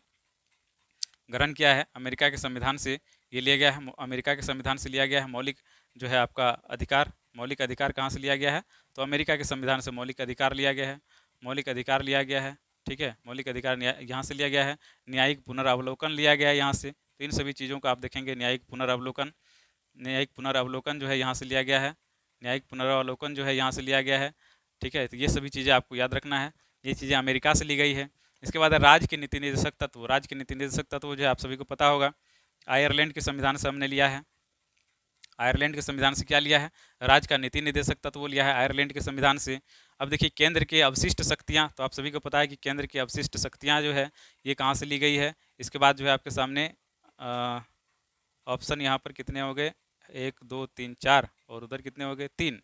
ग्रहण किया है। अमेरिका के संविधान से ये लिया गया है, अमेरिका के संविधान से लिया गया है मौलिक जो है आपका अधिकार। मौलिक अधिकार कहाँ से लिया गया है? तो अमेरिका के संविधान से मौलिक अधिकार लिया गया है, मौलिक अधिकार लिया गया है। ठीक है, मौलिक अधिकार यहाँ से लिया गया है। न्यायिक पुनरावलोकन लिया गया है यहाँ से। तो इन सभी चीज़ों को आप देखेंगे, न्यायिक पुनरावलोकन जो है यहाँ से लिया गया है, न्यायिक पुनरावलोकन जो है यहाँ से लिया गया है। ठीक है, तो ये सभी चीज़ें आपको याद रखना है, ये चीज़ें अमेरिका से ली गई है। इसके बाद राज्य के नीति निर्देशक तत्व, राज्य के नीति निर्देशक तत्व जो है आप सभी को पता होगा, आयरलैंड के संविधान से हमने लिया है। आयरलैंड के संविधान से क्या लिया है? राज्य का नीति निर्देशक तत्व लिया है आयरलैंड के संविधान से। अब देखिए केंद्र के अवशिष्ट शक्तियाँ, तो आप सभी को पता है कि केंद्र की अवशिष्ट शक्तियाँ जो है ये कहाँ से ली गई है। इसके बाद जो है आपके सामने ऑप्शन यहाँ पर कितने हो गए, 1 2 3 4, और उधर कितने हो गए, 3।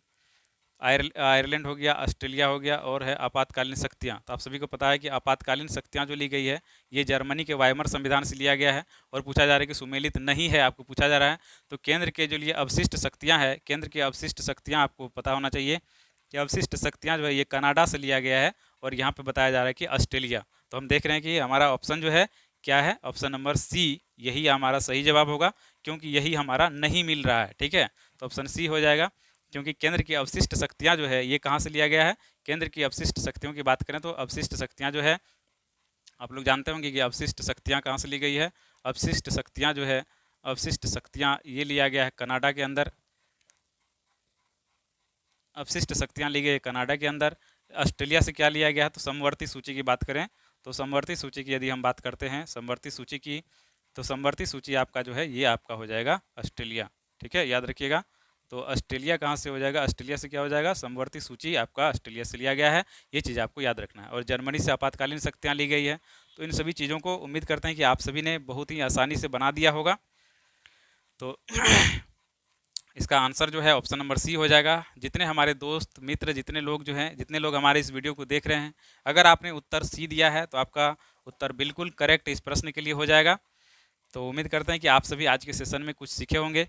आयरलैंड हो गया, ऑस्ट्रेलिया हो गया, और है आपातकालीन शक्तियाँ। तो आप सभी को पता है कि आपातकालीन शक्तियाँ जो ली गई है ये जर्मनी के वाइमर संविधान से लिया गया है। और पूछा जा रहा है कि सुमेलित नहीं है, आपको पूछा जा रहा है। तो केंद्र के जो लिए अवशिष्ट शक्तियाँ है, केंद्र की अवशिष्ट शक्तियाँ आपको पता होना चाहिए कि अवशिष्ट शक्तियाँ जो है ये कनाडा से लिया गया है, और यहाँ पर बताया जा रहा है कि ऑस्ट्रेलिया। तो हम देख रहे हैं कि हमारा ऑप्शन जो है क्या है, ऑप्शन नंबर सी, यही हमारा सही जवाब होगा, क्योंकि यही हमारा नहीं मिल रहा है। ठीक है, तो ऑप्शन सी हो जाएगा, क्योंकि केंद्र की अवशिष्ट शक्तियाँ जो है ये कहाँ से लिया गया है। केंद्र की अवशिष्ट शक्तियों की बात करें तो अवशिष्ट शक्तियाँ जो है आप लोग जानते होंगे कि अवशिष्ट शक्तियाँ कहाँ से ली गई है। अवशिष्ट शक्तियाँ जो है, अवशिष्ट शक्तियाँ ये लिया गया है कनाडा के अंदर, अवशिष्ट शक्तियाँ ली गई है कनाडा के अंदर। ऑस्ट्रेलिया से क्या लिया गया है? तो समवर्ती सूची की बात करें तो समवर्ती सूची की यदि हम बात करते हैं समवर्ती सूची की, तो समवर्ती सूची आपका जो है ये आपका हो जाएगा ऑस्ट्रेलिया। ठीक है, याद रखिएगा। तो ऑस्ट्रेलिया कहाँ से हो जाएगा? ऑस्ट्रेलिया से क्या हो जाएगा? समवर्ती सूची आपका ऑस्ट्रेलिया से लिया गया है, ये चीज़ आपको याद रखना है। और जर्मनी से आपातकालीन शक्तियाँ ली गई है। तो इन सभी चीज़ों को उम्मीद करते हैं कि आप सभी ने बहुत ही आसानी से बना दिया होगा। तो इसका आंसर जो है ऑप्शन नंबर सी हो जाएगा। जितने हमारे दोस्त मित्र, जितने लोग जो हैं, जितने लोग हमारे इस वीडियो को देख रहे हैं, अगर आपने उत्तर सी दिया है तो आपका उत्तर बिल्कुल करेक्ट इस प्रश्न के लिए हो जाएगा। तो उम्मीद करते हैं कि आप सभी आज के सेशन में कुछ सीखे होंगे।